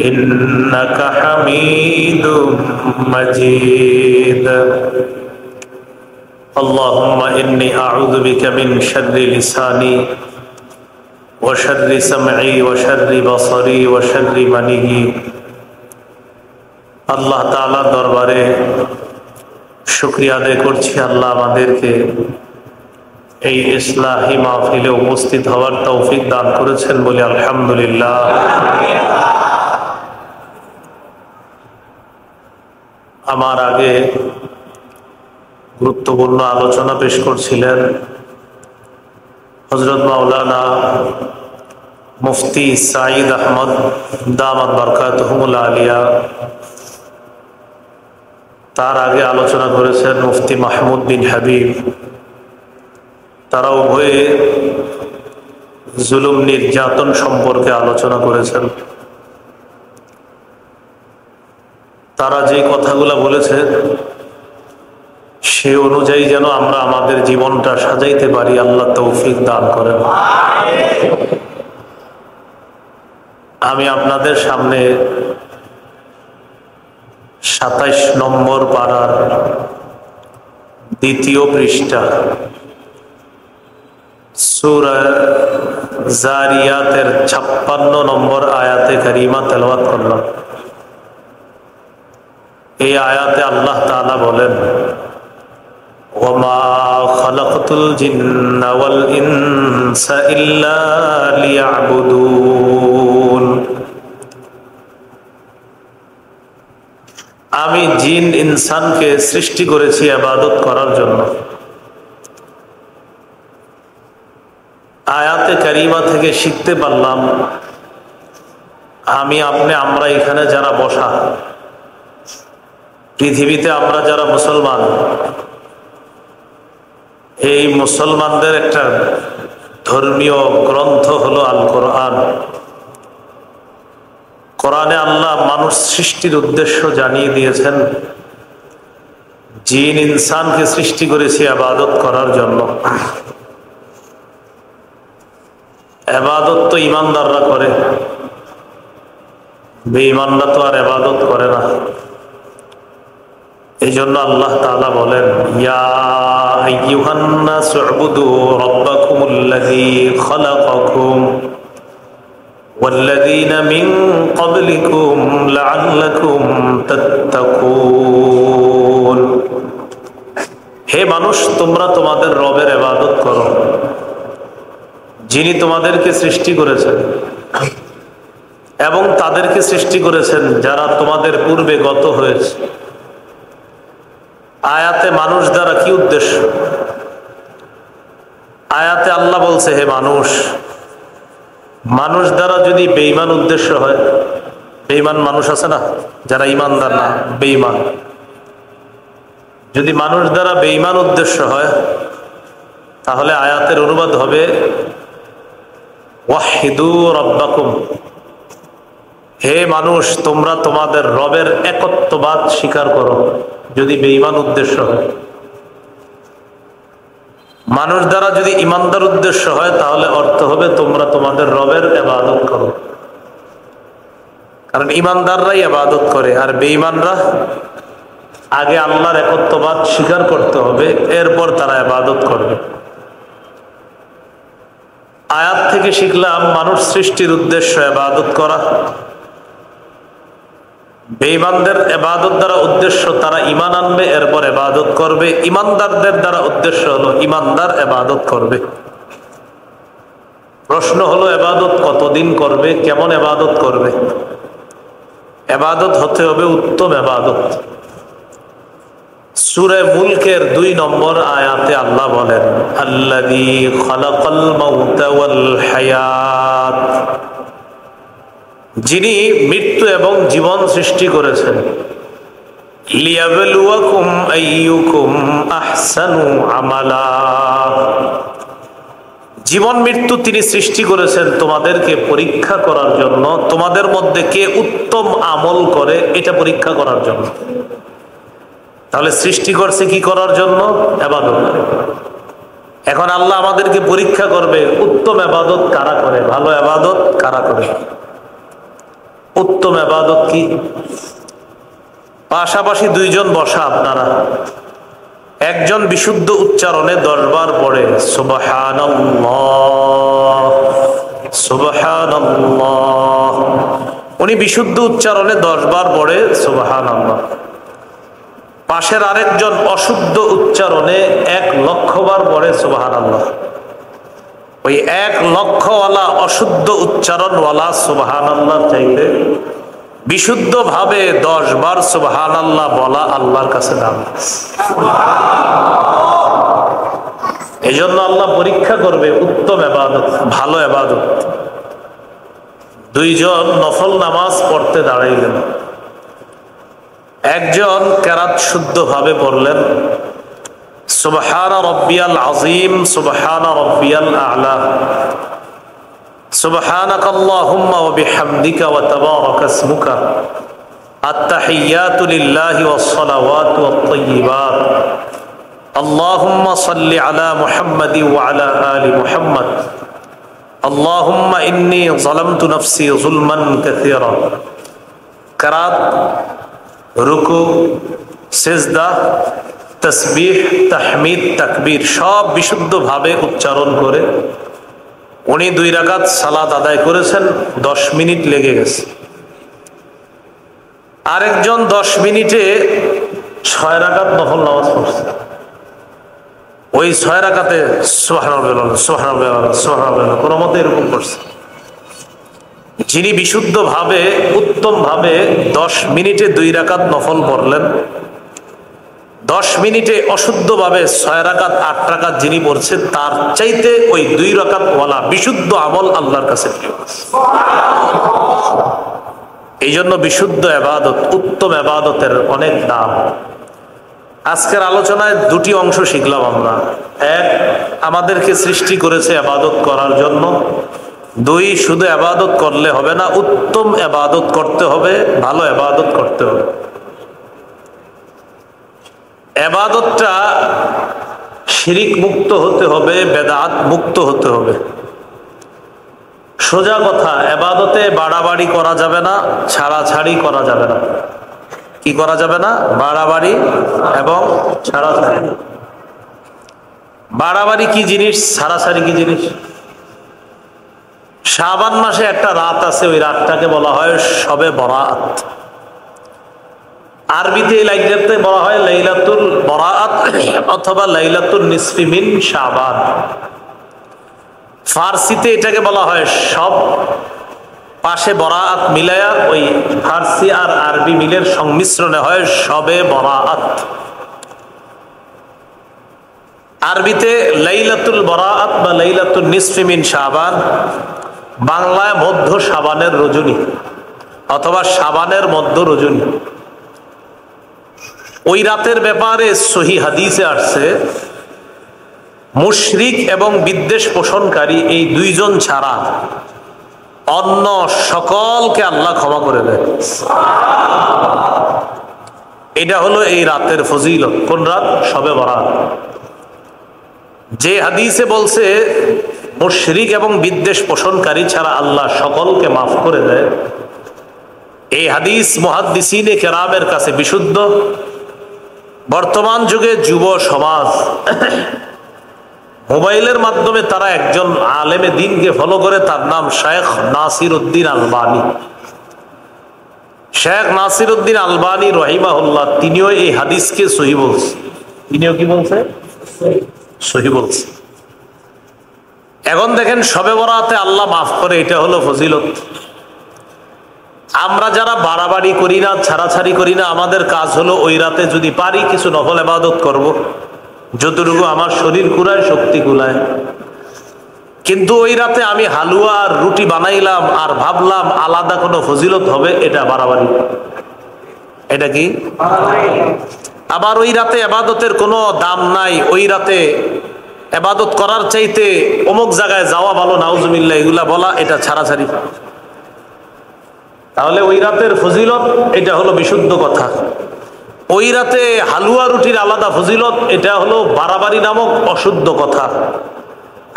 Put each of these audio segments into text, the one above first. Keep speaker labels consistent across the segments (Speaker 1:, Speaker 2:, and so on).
Speaker 1: إنك حميد مجيد اللهم إني أعوذ بك من شر لساني وشر سمعي وشر بصري وشر مني আল্লাহ তাআলার দরবারে শুকরিয়া আদায় করছি। আল্লাহ আমাদেরকে এই ইসলাহি মাহফিলে উপস্থিত হওয়ার তৌফিক দান করেছেন বলে আলহামদুলিল্লাহ। আমার আগে গুরুত্বপূর্ণ আলোচনা পেশ করছিলেন হযরত মাওলানা মুফতি সাঈদ আহমদ দামাত বরকাতুহুল আলিয়া। তার আগে আলোচনা করেছেন মুফতি মাহমুদ বিন হাবিব। তারা উভয়ে জুলুম নির্যাতন সম্পর্কে আলোচনা করেছেন। তারা যে কথাগুলো বলেছে সে অনুযায়ী যেন আমরা আমাদের জীবনটা সাজাইতে পারি, আল্লাহ তৌফিক দান করেন। আমি আপনাদের সামনে ২৭ নম্বর পারার দ্বিতীয় পৃষ্ঠা সূরা জারিয়াতের ৫৬ নম্বর আয়াতে কারিমা তেলাওয়াত করলাম। এই আয়াতে আল্লাহ তাআলা বলেন, ওয়ামা খালাকতুল জিন্না ওয়াল ইনসা ইল্লা লিয়াবুদুন। আমি জিন ইনসানকে সৃষ্টি করেছি ইবাদত করার জন্য। আয়াতে কারিমা থেকে শিখতে পারলাম আমরা এখানে যারা বসা, পৃথিবীতে আমরা যারা মুসলমান, এই মুসলমানদের একটা ধর্মীয় গ্রন্থ হলো আল কোরআন। কোরআনে আল্লাহ মানুষ সৃষ্টির উদ্দেশ্য জানিয়ে দিয়েছেন। জিন ইনসানকে সৃষ্টি করেছে ইবাদত করার জন্য। ইবাদত তো ঈমানদাররা করে, বেঈমানরা তো আর ইবাদত করে না। এই জন্য আল্লাহ তাআলা বলেন, ইয়া আইয়ুহান নাসু উবুদু রাব্বাকুমুল্লাযী খালাকাকুম ওয়াল্লাযীনা মিন ক্বাবলিকুম লাআল্লাকুম তাত্তাকুন। হে মানুষ, তোমরা তোমাদের রবের ইবাদত করো, যিনি তোমাদেরকে সৃষ্টি করেছেন এবং তাদেরকে সৃষ্টি করেছেন যারা তোমাদের পূর্বে গত হয়েছে। আয়াতে মানুষ দ্বারা কি উদ্দেশ্য? আয়াতে আল্লাহ বলছে, হে মানুষ, মানুষ দ্বারা যদি বেঈমান উদ্দেশ্য হয়, বেঈমান মানুষ আছে না যারা ঈমানদার না, বেঈমান, যদি মানুষ দ্বারা বেঈমান উদ্দেশ্য হয় তাহলে আয়াতের অনুবাদ হবে ওয়াহিদু রাব্বাকুম। হে মানুষ, তোমরা তোমাদের রবের একত্ববাদ স্বীকার করো। যদি বেঈমান উদ্দেশ্য হয়, মানুষ দ্বারা যদি ঈমানদার উদ্দেশ্য হয় তাহলে অর্থ হবে তোমরা তোমাদের রবের ইবাদত করো। কারণ ঈমানদাররাই ইবাদত করে, আর বেঈমানরা আগে আল্লাহর একত্ববাদ স্বীকার করতে হবে, এরপর তারা ইবাদত করবে। আয়াত থেকে শিখলাম মানুষ সৃষ্টির উদ্দেশ্য ইবাদত করা। বেঈমানদের ইবাদত দ্বারা উদ্দেশ্য তারা ঈমান আনবে, এরপর ইবাদত করবে। ঈমানদারদের দ্বারা উদ্দেশ্য হলো ঈমানদার ইবাদত করবে। প্রশ্ন হলো ইবাদত কতদিন করবে, কেমন ইবাদত করবে? ইবাদত হতে হবে উত্তম ইবাদত। সূরা মুলকের ২ নম্বর আয়াতে আল্লাহ বলেন, আল্লাযী খালাকাল মাউতা ওয়াল হায়াত। যিনি মৃত্যু এবং জীবন সৃষ্টি করেছেন। লিয়াবলুয়াকুম আইয়ুকুম আহসানু আমালা। জীবন মৃত্যু তিনি সৃষ্টি করেছেন তোমাদেরকে পরীক্ষা করার জন্য, তোমাদের মধ্যে কে উত্তম আমল করে এটা পরীক্ষা করার জন্য। তাহলে সৃষ্টি করছে কি করার জন্য? ইবাদত। এখন আল্লাহ আমাদেরকে পরীক্ষা করবে উত্তম ইবাদত কারা করে, ভালো ইবাদত কারা করে। উত্তম ইবাদত কি? পাশাপাশি দুইজন বসা আপনারা, একজন বিশুদ্ধ উচ্চারণে 10 বার পড়ে সুবহানাল্লাহ সুবহানাল্লাহ, উনি বিশুদ্ধ উচ্চারণে 10 বার পড়ে সুবহানাল্লাহ। পাশের আরেকজন অশুদ্ধ উচ্চারণে 1,00,000 বার পড়ে সুবহানাল্লাহ। ওই 1,00,000 অশুদ্ধ উচ্চারণওয়ালা সুবহানাল্লাহ চাইতে বিশুদ্ধ ভাবে 10 বার সুবহানাল্লাহ বলা আল্লাহর কাছে দাম। এই জন্য আল্লাহ পরীক্ষা করবে উত্তম ইবাদত, ভালো ইবাদত। দুইজন নফল নামাজ পড়তে দাঁড়াইলেন, একজন কেরাত শুদ্ধ ভাবে পড়লেন সুবহান রাব্বিয়াল আযীম সুবহান রাব্বিয়াল আ'লা সুবহানাক আল্লাহুম্মা ওয়া বিহামদিকা ওয়া তাবারাকা ইসমুকা আত-তাহিয়াতু লিল্লাহি ওয়াস সালাওয়াতু ওয়াত তাইয়্যিবাত আল্লাহুম্মা সাল্লি আলা মুহাম্মাদি ওয়া আলা আলি মুহাম্মাদ আল্লাহুম্মা ইন্নী যালামতু নাফসি যুলমান কাসীরা। কেরাত, রুকু, সিজদা, তাসবিহ, তাহমিদ, তাকবীর সব বিশুদ্ধ ভাবে উচ্চারণ করে উনি 2 রাকাত সালাত আদায় করেছেন, 10 মিনিট লেগে গেছে। আরেকজন 10 মিনিটে 6 রাকাত নফল নামাজ পড়ছে, ওই 6 রাকাতে সুবহানাল্লাহ সুবহানাল্লাহ সুবহানাল্লাহ কোনো মতে এরকম করছে। যিনি বিশুদ্ধ ভাবে উত্তম ভাবে 10 মিনিটে 2 রাকাত নফল পড়লেন, 10 মিনিটে অশুদ্ধ ভাবে 6 রাকাত 8 রাকাত যিনি পড়ছেন, তার চাইতে ওই 2 রাকাত ওয়ালা বিশুদ্ধ আমল আল্লাহর কাছে প্রিয়। এই জন্য বিশুদ্ধ ইবাদত, উত্তম ইবাদতের অনেক দাম। আজকের আলোচনায় 2টি অংশ শিখলাম আমরা। এক, আমাদেরকে সৃষ্টি করেছে ইবাদত করার জন্য। 2, শুধু ইবাদত করলে হবে না, উত্তম ইবাদত করতে হবে, ভালো ইবাদত করতে হবে। ইবাদতটা শিরিক মুক্ত হতে হবে, বেদাত মুক্ত হতে হবে। সোজা কথা, ইবাদতে বাড়াবাড়ি করা যাবে না, ছাড়াছাড়ি করা যাবে না। কি করা যাবে না? বাড়াবাড়ি এবং ছাড়াছাড়ি। বাড়াবাড়ি কি জিনিস, ছাড়াছাড়ি কি জিনিস? শাবান মাসে একটা রাত আছে, ওই রাতটাকে বলা হয় শবে বরাত। আরবিতে এই লাইলাতে বলা হয় লাইলাতুল বরাত অথবা লাইলাতুল নিসফি মিন শাবান। ফার্সিতে এটাকে বলা হয় সব, পাশে বরাত মিলায়া ওই ফার্সি আর আরবি মিলের সংমিশ্রণে হয় শবে বরাত। আরবিতে লাইলাতুল বরাত বা লাইলাতুল নিসফি মিন শাবান, বাংলায় মধ্য শাবানের রজনী অথবা শাবানের মধ্য রজনী। ওই রাতের ব্যাপারে সহি হাদিসে আসছে, মুশরিক এবং বিদ্বেষ পোষণকারী এই 2 জন ছাড়া অন্য সকলকে আল্লাহ ক্ষমা করে দেয়। এটা হলো এই রাতের ফজিলত। কোন রাত? শবে বরাত। যে হাদিসে বলছে মুশরিক এবং বিদ্বেষ পোষণকারী ছাড়া আল্লাহ সকলকে মাফ করে দেয়, এই হাদিস মুহাদ্দিসিনে কেরামের কাছে বিশুদ্ধ। বর্তমান যুগে যুব সমাজ মোবাইলের মাধ্যমে তারা একজন আলেমে দ্বীনকে ফলো করে, তার নাম শেখ নাসিরউদ্দিন আলবানী। শেখ নাসিরউদ্দিন আলবানী রহিমাহুল্লাহ, তিনিও এই হাদিসকে সহিহ বলছে। তিনিও কি বলছে? সহিহ বলছে। এখন দেখেন, শবে বরাতে আল্লাহ মাফ করে, এটা হলো ফজিলত। আমরা যারা বাড়াবাড়ি করি না, ছাড়াছাড়ি করি না, আমাদের কাজ হলো ওই রাতে যদি পারি কিছু নফল ইবাদত করব, যতটুকু আমার শরীর কুলায়, শক্তি কুলায়। কিন্তু ওই রাতে আমি হালুয়া আর রুটি বানাইলাম আর ভাবলাম আলাদা কোনো ফজিলত হবে, এটা বাড়াবাড়ি। এটা কি? আবার ওই রাতে ইবাদতের কোনো দাম নাই, ওই রাতে ইবাদত করার চাইতে অমুক জায়গায় যাওয়া ভালো, নাউজুবিল্লাহ, এগুলা বলা, এটা ছাড়াছাড়ি। তাহলে ওই রাতের ফজিলত, এটা হলো বিশুদ্ধ কথা। ওই রাতে হালুয়া রুটির আলাদা ফজিলত, এটা হলো বাড়াবাড়ি নামক অশুদ্ধ কথা।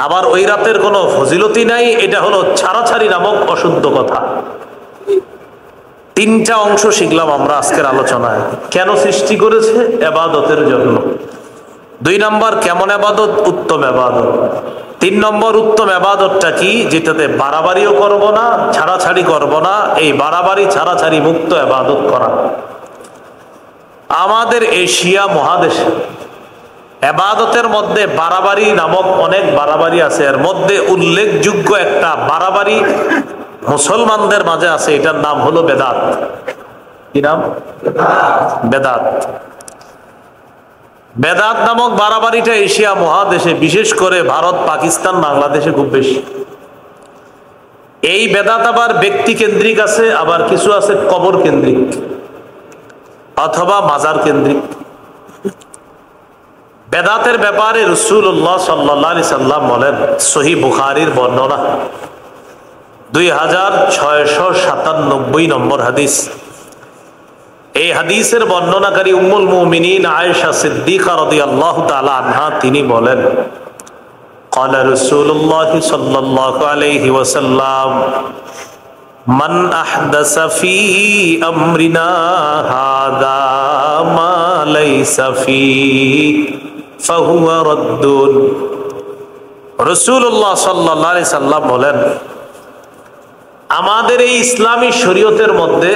Speaker 1: আবার ওই রাতের কোনো ফজিলতই নাই, এটা হলো ছাড়াছাড়ি নামক অশুদ্ধ কথা। তিনটা অংশ শিখলাম আমরা আজকের আলোচনায়। কেন সৃষ্টি করেছে? ইবাদতের জন্য। 2 নম্বর, কেমন ইবাদত? উত্তম ইবাদত। 3 নম্বর, উত্তম ইবাদতটা কি? যেটাতে বাড়াবাড়িও করব না, ছাড়াছাড়ি করব না, এই বাড়াবাড়ি ছাড়াছাড়ি মুক্ত ইবাদত করা। আমাদের এশিয়া মহাদেশে ইবাদতের মধ্যে বাড়াবাড়ি নামক অনেক বাড়াবাড়ি আছে। এর মধ্যে উল্লেখযোগ্য একটা বাড়াবাড়ি মুসলমানদের মাঝে আছে, এটার নাম হলো বেদাত। কি নাম? বেদাত। বেদাত নামক বাড়াবাড়িটা এশিয়া মহাদেশে, বিশেষ করে ভারত, পাকিস্তান, বাংলাদেশে খুব বেশি। এই বেদাত আবার ব্যক্তি কেন্দ্রিক আছে, আবার কিছু আছে কবর কেন্দ্রিক অথবা মাজার কেন্দ্রিক। বেদাতের ব্যাপারে রাসূলুল্লাহ সাল্লাল্লাহু আলাইহি সাল্লাম বলেন, সহিহ বুখারীর বর্ণনা 2697 নম্বর হাদিস। এই হাদিসের বর্ণনাকারী উম্মুল মুমিনিন আয়েশা সিদ্দিকা রাদিয়াল্লাহু তাআলা আনহা তিনি বলেন, قال رسول الله صلى الله عليه وسلم من أحدث في أمرنا هذا ما ليس فيه فهو رد। রাসূলুল্লাহ সাল্লাল্লাহু আলাইহি সাল্লাম বলেন, আমাদের এই ইসলামী শরীয়তের মধ্যে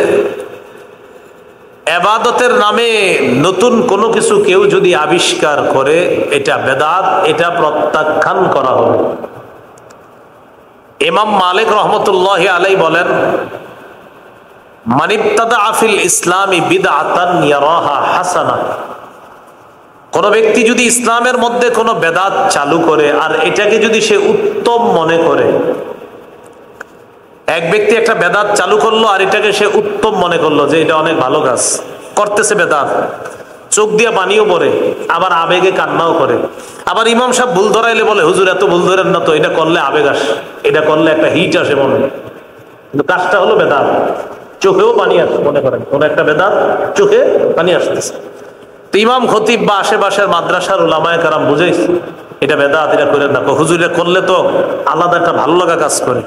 Speaker 1: ইবাদতের নামে নতুন কোনো কিছু কেউ যদি আবিষ্কার করে, এটা বেদাত, এটা প্রত্যাখ্যান করা হবে। ইমাম মালিক রহমতুল্লাহি আলাইহি বলেন, মান ইবতাদা ফিল ইসলামি বিদআতান ইয়ারাহা হাসানা। কোন ব্যক্তি যদি ইসলামের মধ্যে কোনো বেদাত চালু করে আর এটাকে যদি সে উত্তম মনে করে, এক ব্যক্তি একটা বেদাত চালু করলো আর এটাকে সে উত্তম মনে করলো যে এটা অনেক ভালো কাজ করতেছে, বেদাত, চোখ দিয়ে পানিও পড়ে, আবার আবেগে কান্নাও করে। আবার ইমাম সাহেব ভুল ধরাইলে বলে, হুজুর এত ভুল ধরেন না তো, এটা করলে আবেগ আসে, এটা করলে একটা হিট আসে মনে, কিন্তু কাজটা হলো বেদাত। চোখেও পানি আসে, মনে করেন কোন একটা বেদাত, চোখে পানি আসতেছে। তো ইমাম খতিব বা আশেপাশের মাদ্রাসার উলামায়ে কেরাম বুঝাইছে এটা বেদাত, এটা করেন না। হুজুর এটা করলে তো আলাদা একটা ভালো লাগা কাজ করে,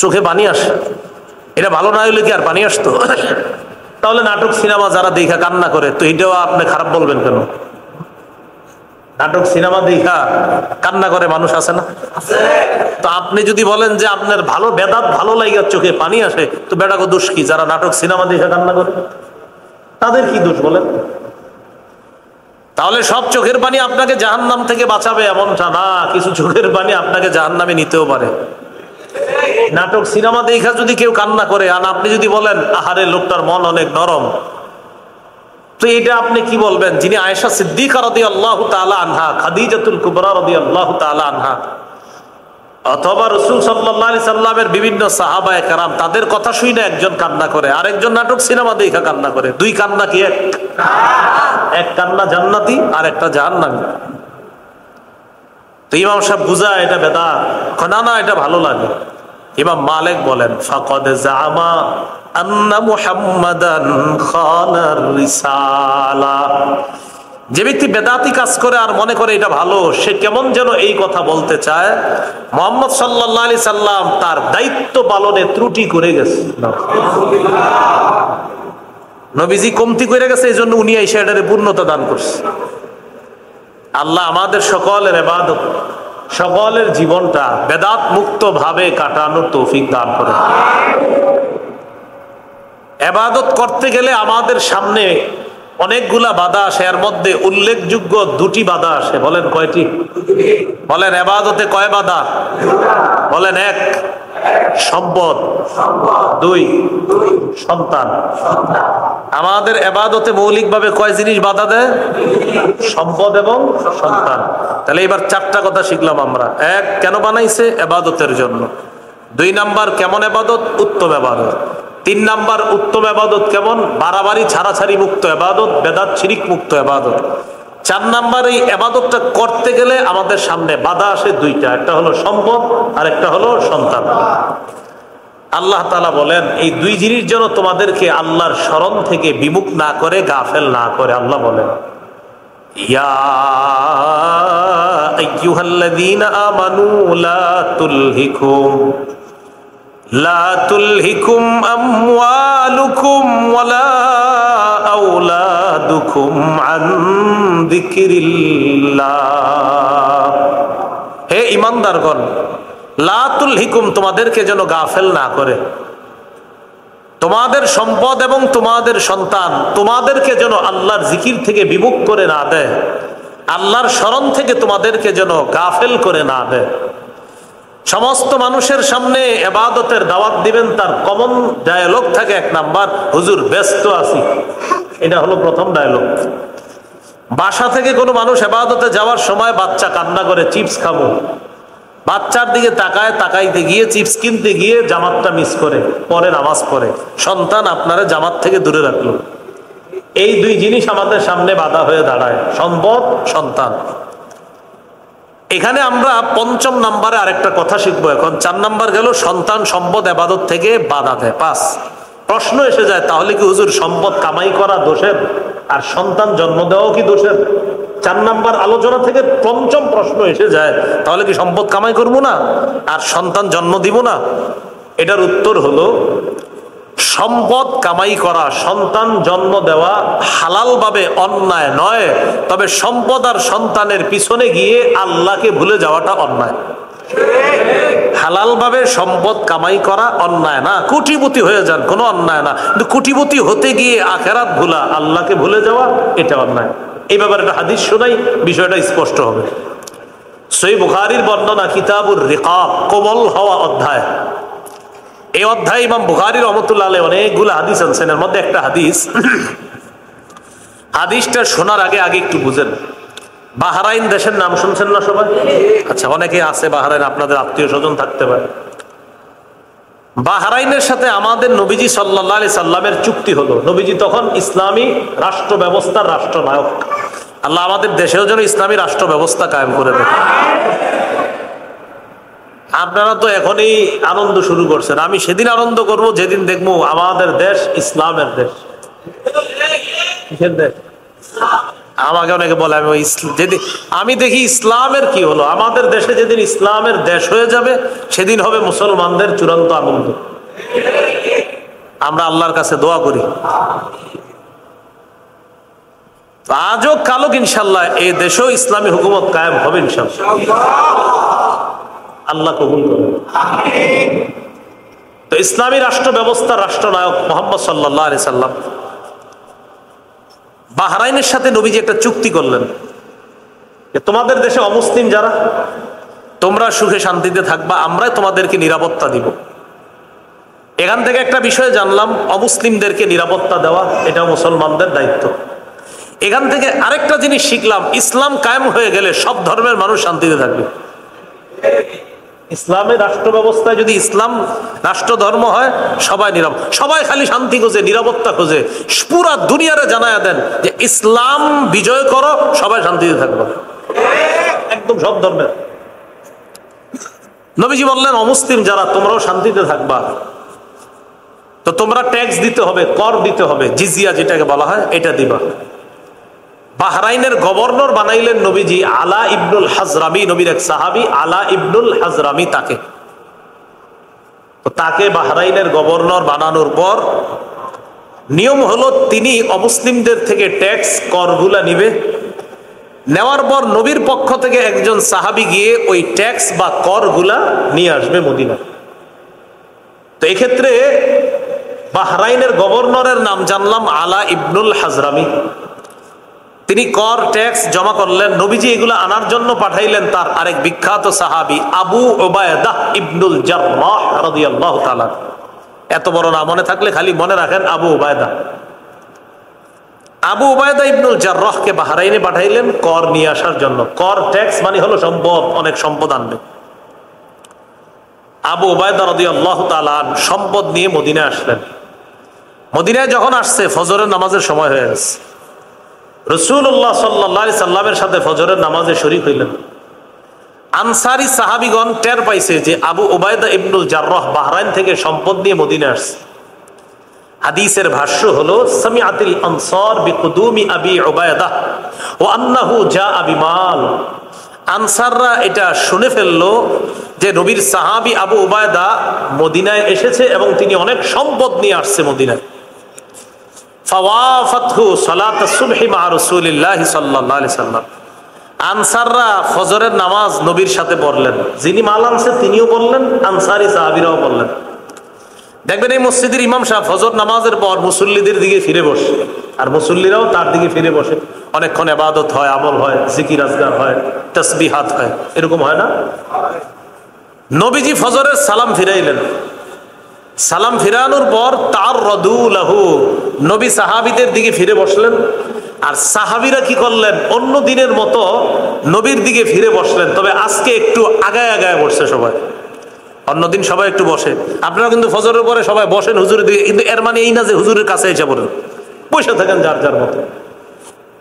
Speaker 1: চোখে পানি আসে, এটা ভালো না হইলে কি আর পানি আসতো? তাহলে নাটক সিনেমা যারা দেখা কান্না করে, তো এটাও আপনি খারাপ বলবেন কেন? নাটক সিনেমা দেখা কান্না করে মানুষ আছে না? তো আপনি যদি বলেন যে আপনার ভালো বেদাত ভালো লাগে, চোখে পানি আসে, তো বেটাকে দোষ কি? যারা নাটক সিনেমা দেখা কান্না করে তাদের কি দোষ বলেন? তাহলে সব চোখের পানি আপনাকে জাহান্নাম থেকে বাঁচাবে এমনটা না, কিছু চোখের পানি আপনাকে জাহান্নামে নিতেও পারে। নাটক সিনেমা দেখা যদি কেউ কান্না করে আর আপনি যদি বলেন আহারে লোকটার মন অনেক নরম, তো এটা আপনি কি বলবেন? যিনি আয়েশা সিদ্দিকা রাদিয়াল্লাহু তাআলা আনহা, খাদিজাতুল কুবরা রাদিয়াল্লাহু তাআলা আনহা, অথবা রাসূল সাল্লাল্লাহু আলাইহি সাল্লামের বিভিন্ন সাহাবায়ে কেরাম, তাদের কথা শুনে একজন কান্না করে, আরেকজন নাটক সিনেমা দেখা কান্না করে। দুই কান্না কি এক? এক কান্না জান্নাতি আর একটা জাহান্নামী। তো ইমাম সাহেব বুঝায় এটা বেদাত, না না এটা ভালো লাগে। ইমাম মালিক বলেন, ফাকাদ জামা আন্না মুহাম্মাদান খানার রিসালা। যে ব্যক্তি বেদাতি কাজ করে আর মনে করে এটা ভালো, সে কেমন যেন এই কথা বলতে চায়, মুহাম্মদ সাল্লাল্লাহু আলাইহি সাল্লাম তার দায়িত্ব পালনে ত্রুটি করে গেছে, নবীজি কমতি করে গেছে, এই জন্য উনি এসে এটারে পূর্ণতা দান করছে। আল্লাহ আমাদের সকলের ইবাদত, সকলের জীবনটা বেদাত মুক্ত ভাবে কাটানোর তৌফিক দান করে। ইবাদত করতে গেলে আমাদের সামনে অনেকগুলা বাধা আসে, এর মধ্যে উল্লেখযোগ্য 2টি বাধা আসে। বলেন কয়টি? বলেন ইবাদতে কয় বাধা? বলেন 1 সম্পদ, 2 সন্তান। আমাদের ইবাদতে মৌলিকভাবে কয় জিনিস বাধা দেয়? সম্পদ এবং সন্তান। তাহলে এবার 4টা কথা শিখলাম আমরা। 1, কেন বানাইছে? ইবাদতের জন্য। 2 নাম্বার, কেমন ইবাদত? উত্তম ইবাদত। 3 নাম্বার, উত্তম ইবাদত কেমন? বাড়াবাড়ি ছাড়াছাড়ি মুক্ত ইবাদত, বেদাত শিরিক মুক্ত ইবাদত। 4 নাম্বার, এই ইবাদতটা করতে গেলে আমাদের সামনে বাধা আসে 2টা, একটা হলো সম্পদ আর একটা হলো সন্তান। আল্লাহ তাআলা বলেন, এই 2 জিনিস যেন তোমাদেরকে আল্লাহর স্মরণ থেকে বিমুখ না করে, গাফেল না করে। আল্লাহ বলেন, ইয়া আইয়ুহাল্লাযীনা আমানু লা তুলহিকুম লা তুলহিকুম আমওয়ালুকুম ওয়ালা আওলাদুকুম আন যিকরিল্লাহ। হে ঈমানদারগণ, লা তুলহিকুম, তোমাদেরকে যেন গাফেল না করে, তোমাদের সম্পদ এবং তোমাদের সন্তান তোমাদেরকে যেন আল্লাহর জিকির থেকে বিমুখ করে না দেয়, আল্লাহর স্মরণ থেকে তোমাদেরকে যেন গাফেল করে না দেয়। সমস্ত মানুষের সামনে ইবাদতের দাওয়াত দিবেন, তার কমন ডায়ালগ থাকে এক নাম্বার, হুজুর ব্যস্ত আছি। এটা হলো প্রথম ডায়ালগ। বাসা থেকে কোনো মানুষ ইবাদতে যাওয়ার সময় বাচ্চা কান্না করে চিপস খাবো, বাচ্চার দিকে তাকাইতে গিয়ে চিপস কিনতে গিয়ে জামাতটা মিস করে, পরে নামাজ পড়ে, সন্তান আপনারা জামাত থেকে দূরে রাখলো। এই দুই জিনিস আমাদের সামনে বাধা হয়ে দাঁড়ায়, সম্পদ, সন্তান। এখানে আমরা পঞ্চম নাম্বারে আরেকটা কথা শিখবো এখন। 4 নাম্বার গেল সন্তান সম্পদ ইবাদত থেকে বাধা দেয়। 5 প্রশ্ন এসে যায়, তাহলে কি হুজুর সম্পদ কামাই করা দোষের আর সন্তান জন্ম দেওয়াও কি দোষের? 4 নাম্বার আলোচনা থেকে পঞ্চম প্রশ্ন এসে যায়, তাহলে কি সম্পদ কামাই করবো না আর সন্তান জন্ম দিব না? এটার উত্তর হলো, সম্পদ কামাই করা, সন্তান জন্ম দেওয়া হালাল ভাবে অন্যায় নয়, তবে সম্পদ আর সন্তানের পিছনে গিয়ে আল্লাহকে ভুলে যাওয়াটা অন্যায়। হালাল ভাবে সম্পদ কামাই করা অন্যায় না, কোটিপতি হয়ে যান কোনো অন্যায় না, কিন্তু কোটিপতি হতে গিয়ে আখেরাত ভুলা, আল্লাহকে ভুলে যাওয়া, এটা অন্যায়। এই ব্যাপারে একটা হাদিস শোনাই, বিষয়টা স্পষ্ট হবে। সহিহ বুখারীর বর্ণনা, কিতাবুর রিকাব, কোমল হওয়া অধ্যায়। এই অধ্যায় ইমাম বুখারী রাহমাতুল্লাহ আলাইহি অনেকগুলো হাদিস আনছেন, এর মধ্যে একটা হাদিস, হাদিসটা শোনার আগে একটু বুঝেন। বাহরাইন দেশের নাম শুনছেন না সবাই? আচ্ছা, অনেকে আছে বাহরাইন, আপনাদের আত্মীয় স্বজন থাকতে পারে। বাহরাইনের সাথে আমাদের নবীজি সাল্লাল্লাহু আলাইহি সাল্লামের চুক্তি হলো। নবীজি তখন ইসলামী রাষ্ট্র ব্যবস্থার রাষ্ট্রনায়ক। আল্লাহ আমাদের দেশেও যেন ইসলামী রাষ্ট্র ব্যবস্থা কায়েম করে দেন। আপনারা তো এখনই আনন্দ শুরু করছেন, আমি সেদিন আনন্দ করব যেদিন দেখবো আমাদের দেশ ইসলামের দেশ। কিসের দেশ? আমাকে অনেকে বলে, আমি দেখি ইসলামের কি হলো, আমাদের দেশে যেদিন ইসলামের দেশ হয়ে যাবে সেদিন হবে মুসলমানদের চূড়ান্ত আনন্দ। আমরা আল্লাহর কাছে দোয়া করি, আজও কালক ইনশাল্লাহ এই দেশেও ইসলামী হুকুমত কায়েম হবে ইনশাল্লাহ। আল্লাহ কবুল করুন। তো ইসলামী রাষ্ট্র ব্যবস্থার রাষ্ট্রনায়ক মুহাম্মদ সাল্লাল্লাহু আলাইহি সাল্লাম বাহরাইনের সাথে নবীজি একটা চুক্তি করলেন, তোমাদের দেশে অমুসলিম যারা, তোমরা সুখে শান্তিতে থাকবা, আমরাই তোমাদেরকে নিরাপত্তা দিব। এখান থেকে একটা বিষয় জানলাম, অমুসলিমদেরকে নিরাপত্তা দেওয়া এটা মুসলমানদের দায়িত্ব। এখান থেকে আরেকটা জিনিস শিখলাম, ইসলাম কায়েম হয়ে গেলে সব ধর্মের মানুষ শান্তিতে থাকবে। ইসলামের রাষ্ট্র ব্যবস্থায় যদি ইসলাম রাষ্ট্র ধর্ম হয়, সবাই সবাই খালি শান্তি খোঁজে, নিরাপত্তা খোঁজে। পুরা দুনিয়ারে জানায়া দেন যে ইসলাম বিজয় করো, সবাই শান্তিতে থাকবে, একদম সব ধর্মের। নবীজি বললেন, অমুসলিম যারা, তোমরাও শান্তিতে থাকবা, তো তোমরা ট্যাক্স দিতে হবে, কর দিতে হবে, জিজিয়া যেটাকে বলা হয়, এটা দিবা। বাহরাইনের গভর্নর বানাইলেন নবীজি আলা ইবনুল হাজরামি, নবীর এক সাহাবী আলা ইবনুল হাজরামি, তাকে বাহরাইনের গভর্নর বানানোর পর নিয়ম হলো তিনি অমুসলিমদের থেকে ট্যাক্স করগুলা নিবে। নেওয়ার পর নবীর পক্ষ থেকে একজন সাহাবী গিয়ে ওই ট্যাক্স বা করগুলা নিয়ে আসবে মদিনা। তো এক্ষেত্রে বাহরাইনের গভর্নরের নাম জানলাম আলা ইবনুল হাজরামি। তিনি কর ট্যাক্স জমা করলেন। নবীজি এগুলো আনার জন্য পাঠাইলেন তার আরেক বিখ্যাত সাহাবী আবু উবায়দা ইবনুল জাররাহ রাদিয়াল্লাহু তাআলা। এত বড় না মনে থাকলে খালি মনে রাখেন আবু উবায়দা। আবু উবায়দা ইবনুল জাররাহকে বাহরাইনে পাঠাইলেন কর নিয়ে আসার জন্য। কর ট্যাক্স মানে হলো সম্পদ, অনেক সম্পদ আনবে। আবু উবায়দা রাদিয়াল্লাহু তাআলা সম্পদ নিয়ে মদিনায় আসলেন। মদিনায় যখন আসছে, ফজরের নামাজের সময় হয়ে গেছে। রাসূলুল্লাহ সাল্লাল্লাহু আলাইহি সাল্লামের সাথে ফজরের নামাজে শরীক হইলেন। আনসারী সাহাবীগণ টের পাইছে যে আবু উবায়দা ইবনুল জাররাহ বাহরাইন থেকে সম্পদ নিয়ে মদিনায় আসছে। হাদিসের ভাষ্য হলো, সামিআতিল আনসার বিকুদুমি আবি উবায়দা ওয়া আন্নাহু জাআ বিমাল। আনসাররা এটা শুনে ফেললো যে নবীর সাহাবী আবু উবায়দা মদিনায় এসেছে এবং তিনি অনেক সম্পদ নিয়ে আসছে মদিনায়। ফাওয়াফাতহু সালাতাস সুবহি মা রাসূলিল্লাহি সাল্লাল্লাহু আলাইহি সাল্লাম, আনসাররা ফজরের নামাজ নবীর সাথে পড়লেন। যিনি মাল আনছে তিনিও বললেন, আনসারী সাহাবীরাও বললেন। দেখবেন এই মসজিদের ইমাম সাহেব ফজর নামাজের পর মুসল্লিদের দিকে ফিরে বসে, আর মুসল্লিরাও তার দিকে ফিরে বসে। অনেকক্ষণ ইবাদত হয়, আমল হয়, জিকির আজগার হয়, তাসবিহাত হয়, এরকম হয় না? নবীজি ফজরের সালাম ফিরাইলেন। সালাম ফিরানোর পর তার রদুলাহু, নবী সাহাবীদের দিকে ফিরে বসলেন। আর সাহাবীরা কি করলেন? অন্য দিনের মতো নবীর দিকে ফিরে বসলেন, তবে আজকে একটু আগায় আগায় বসছে সবাই। অন্যদিন সবাই একটু বসে, আপনারা কিন্তু ফজরের পরে সবাই বসেন হুজুরের দিকে, কিন্তু এর মানে এই না যে হুজুরের কাছে এসে পড়েন, বসে থাকেন যার যার মতো।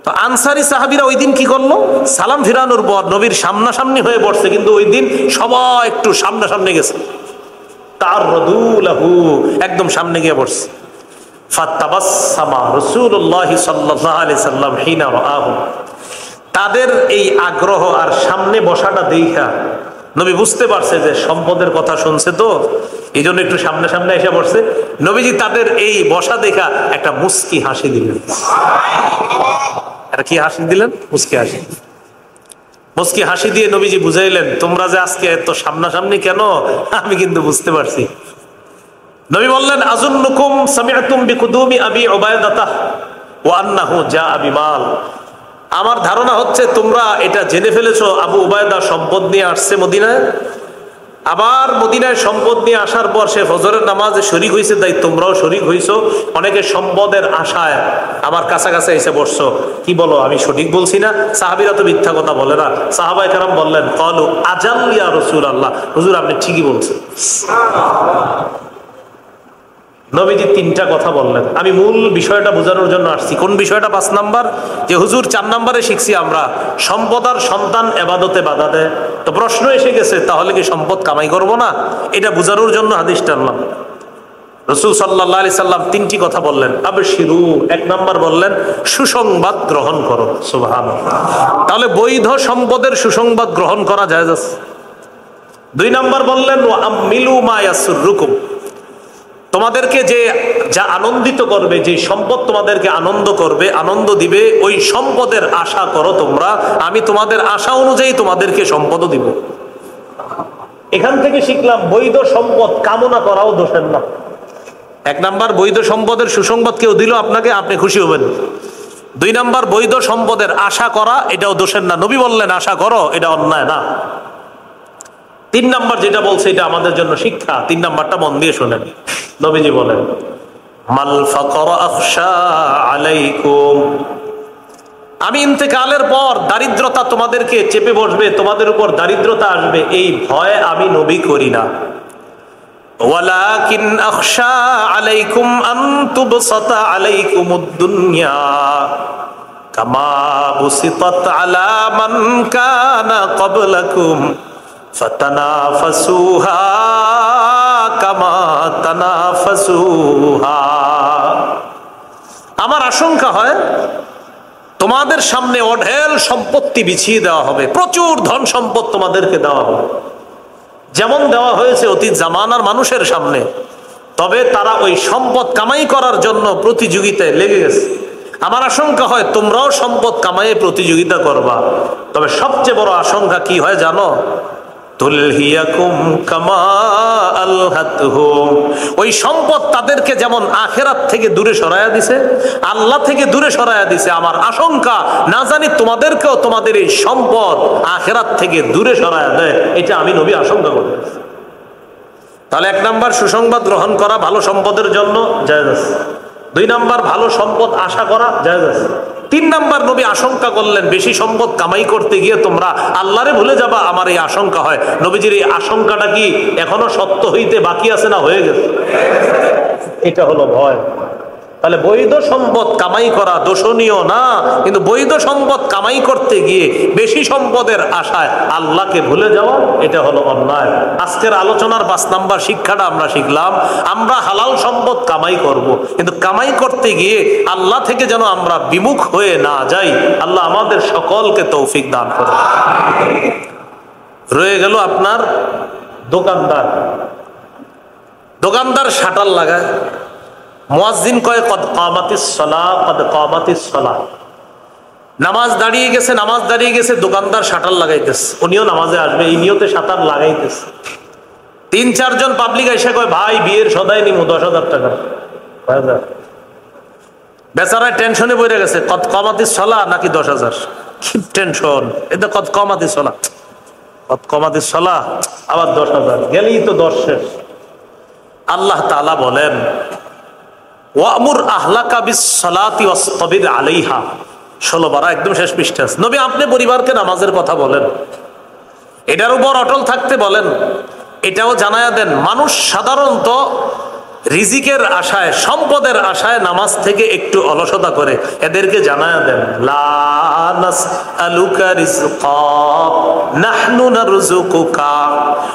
Speaker 1: তো আনসারী সাহাবীরা ওই দিন কি করলো? সালাম ফিরানোর পর নবীর সামনাসামনি হয়ে বসছে, কিন্তু ওই দিন সবাই একটু সামনাসামনি গেছে, তার রদুলাহু, একদম সামনে গিয়ে বসছে। ফাতাবাসসামা রাসূলুল্লাহি সাল্লাল্লাহু আলাইহি সাল্লাম হিনা রাআহু, তাদের এই আগ্রহ আর সামনে বসাটা দেখা নবী বুঝতে পারছে যে সম্পদের কথা শুনছে, তো এই জন্য একটু সামনে সামনে এসে বসছে। নবীজি তাদের এই বসা দেখা একটা মুস্কি হাসি দিলেন। কি হাসি দিলেন? মুস্কি হাসি। মুস্কি হাসি দিয়ে নবীজি বুঝাইলেন, তোমরা যে আজকে এত সামনাসামনি কেন, আমি কিন্তু বুঝতে পারছি। নবী বললেন, আযুন্নুকুম সামি'তুম বিকুদুমি আবি উবায়দাহ ওয়া আন্নাহু জাআ বিমাল, আমার ধারণা হচ্ছে তোমরা এটা জেনে ফেলেছো আবু উবায়দা সম্পদ নিয়ে আসছে মদিনায়। আবার মদিনায় সম্পদ নিয়ে আসার পর সে ফজরের নামাজে শরীক হয়েছে, তাই তোমরাও শরীক হইছো। অনেকে সম্পদের আশায় আমার কাছাকাছি এসে বসছো। কি বলো, আমি সঠিক বলছি না? সাহাবীরা তো মিথ্যা কথা বলে না। সাহাবায়ে কেরাম বললেন, ক্বালু আজাল ইয়া রাসূলুল্লাহ, হুজুর আপনি ঠিকই বলছেন। নবীজি তিনটা কথা বললেন। আমি মূল বিষয়টা বোঝানোর জন্য আসছি। কোন বিষয়টা? 5 নাম্বার, যে হুজুর 4 নাম্বারে শিখছি আমরা সম্পদ আর সন্তান ইবাদতে বাধা দেয়। তো প্রশ্ন এসে গেছে, তাহলে কি সম্পদ কামাই করব না? এটা বোঝানোর জন্য হাদিস টানলাম। রাসূল সাল্লাল্লাহু আলাইহি সাল্লাম 3টি কথা বললেন। আবশিরু, 1 নাম্বার বললেন সুসংবাদ গ্রহণ করো। সুবহানাল্লাহ। তাহলে বৈধ সম্পদের সুসংবাদ গ্রহণ করা জায়েজ আছে। 2 নাম্বার বললেন ওয়া আমিলু মা ইয়াসুররুকুম, তোমাদেরকে যে যা আনন্দিত করবে, যে সম্পদ তোমাদেরকে আনন্দ করবে, আনন্দ দিবে, ওই সম্পদের আশা করো তোমরা। আমি তোমাদের আশা অনুযায়ী তোমাদেরকে সম্পদও দিব। এখান থেকে শিখলাম বৈধ সম্পদ কামনা করাও দোষের না। 1 নাম্বার, বৈধ সম্পদের সুসংবাদ কেউ দিল আপনাকে, আপনি খুশি হবেন। 2 নাম্বার, বৈধ সম্পদের আশা করা, এটাও দোষের না। নবী বললেন আশা করো, এটা অন্যায় না। 3 নাম্বার যেটা বলছে, এটা আমাদের জন্য শিক্ষা। 3 নাম্বারটা মন দিয়ে শোনেন। নবীজি বলেন, মাল ফাকর আখশা আলাইকুম, আমি ইন্তেকালের পর দারিদ্রতা তোমাদেরকে চেপে বসবে, তোমাদের উপর দারিদ্রতা আসবে, এই ভয় আমি নবী করি না। ওয়ালাকিন আখশা আলাইকুম আন তুবসাতা আলাইকুমুদ দুনিয়া কামা বুসিতাত আলা মান কানা ক্বাবলাকুম ফাতানাফাসুহা কামা তানাফাসুহা। আমার আশঙ্কা হয় তোমাদের সামনে অঢেল সম্পত্তি বিছিয়ে দেওয়া হবে, প্রচুর ধন সম্পদ তোমাদেরকে দেওয়া হবে, যেমন দেওয়া হয়েছে অতীত জামানার মানুষের সামনে। তবে তারা ওই সম্পদ কামাই করার জন্য প্রতিযোগিতায় লেগে গেছে। আমার আশঙ্কা হয় তোমরাও সম্পদ কামাইয়ে প্রতিযোগিতা করবা। তবে সবচেয়ে বড় আশঙ্কা কি হয় জানো? তুলহিয়াকুম কামা আলহাতহুম, ওই সম্পদ তাদেরকে যেমন আখিরাত থেকে দূরে সরায়া দিছে, আল্লাহ থেকে দূরে সরায়া দিছে। আমার আশঙ্কা না জানি তোমাদেরকেও তোমাদের এই সম্পদ আখিরাত থেকে দূরে সরায়া দেয়, এটা আমি নবী আশঙ্কা করি। তাহলে 1 নাম্বার সুসংবাদ গ্রহণ করা ভালো সম্পদের জন্য জায়েজ আছে। 2 নাম্বার ভালো সম্পদ আশা করা জায়েজ আছে। 3 নাম্বার নবী আশঙ্কা করলেন বেশি সম্পদ কামাই করতে গিয়ে তোমরা আল্লাহরে ভুলে যাবা। আমার এই আশঙ্কা হয়। নবীজির এই আশঙ্কাটা কি এখনো সত্য হইতে বাকি আছে না হয়ে গেছে? এটা হলো ভয়। তাহলে বৈধ সম্পদ কামাই করা দোষণীয় না, কিন্তু বৈধ সম্পদ কামাই করতে গিয়ে বেশি সম্পদের আশায় আল্লাহকে ভুলে যাওয়া, এটা হলো অন্যায়। আজকের আলোচনার 5 নাম্বার শিক্ষাটা আমরা শিখলাম, আমরা হালাল সম্পদ কামাই করব, কিন্তু কামাই করতে গিয়ে আল্লাহ থেকে যেন আমরা বিমুখ হয়ে না যাই। আল্লাহ আমাদের সকলকে তৌফিক দান করুন। রয়ে গেল আপনার দোকানদার দোকানদার শাটার লাগায়, মুয়াজ্জিন কয় কদ কামাতিস সালাহ, কদ কামাতিস সালাহ। নামাজ দাঁড়িয়ে গেছে, নামাজ দাঁড়িয়ে গেছে, দোকানদার শাটার লাগাইতেছে, উনিও নামাজে আসবে এই নিয়তে শাটার লাগাইতেছে। ৩-৪ জন পাবলিক এসে কয় ভাই বিয়ের সদাই নিমু 10,000 টাকা। বেচারায় টেনশনে পড়ে গেছে, কদ কামাতিস সালাহ নাকি 10,000। কি টেনশন, এটা কদ কামাতিস সালাহ, কদ কামাতিস সালাহ আবার 10,000, গেলেই তো 10 শেষ। আল্লাহ তাআলা বলেন ওয়ামুর আহলাকা বিস-সালাতি ওয়াসতাবির আলাইহা, 16 পারা একদম শেষ পৃষ্ঠা। নবী আপনি পরিবারকে নামাজের কথা বলেন, এটার উপর অটল থাকতে বলেন। এটাও জানায়া দেন মানুষ সাধারণত রিজিকের আশায়, সম্পদের আশায় নামাজ থেকে একটু অলসতা করে, এদেরকে জানায়া দেন লা নাসআলুকা রিজকা নাহনু নারযুকুকা।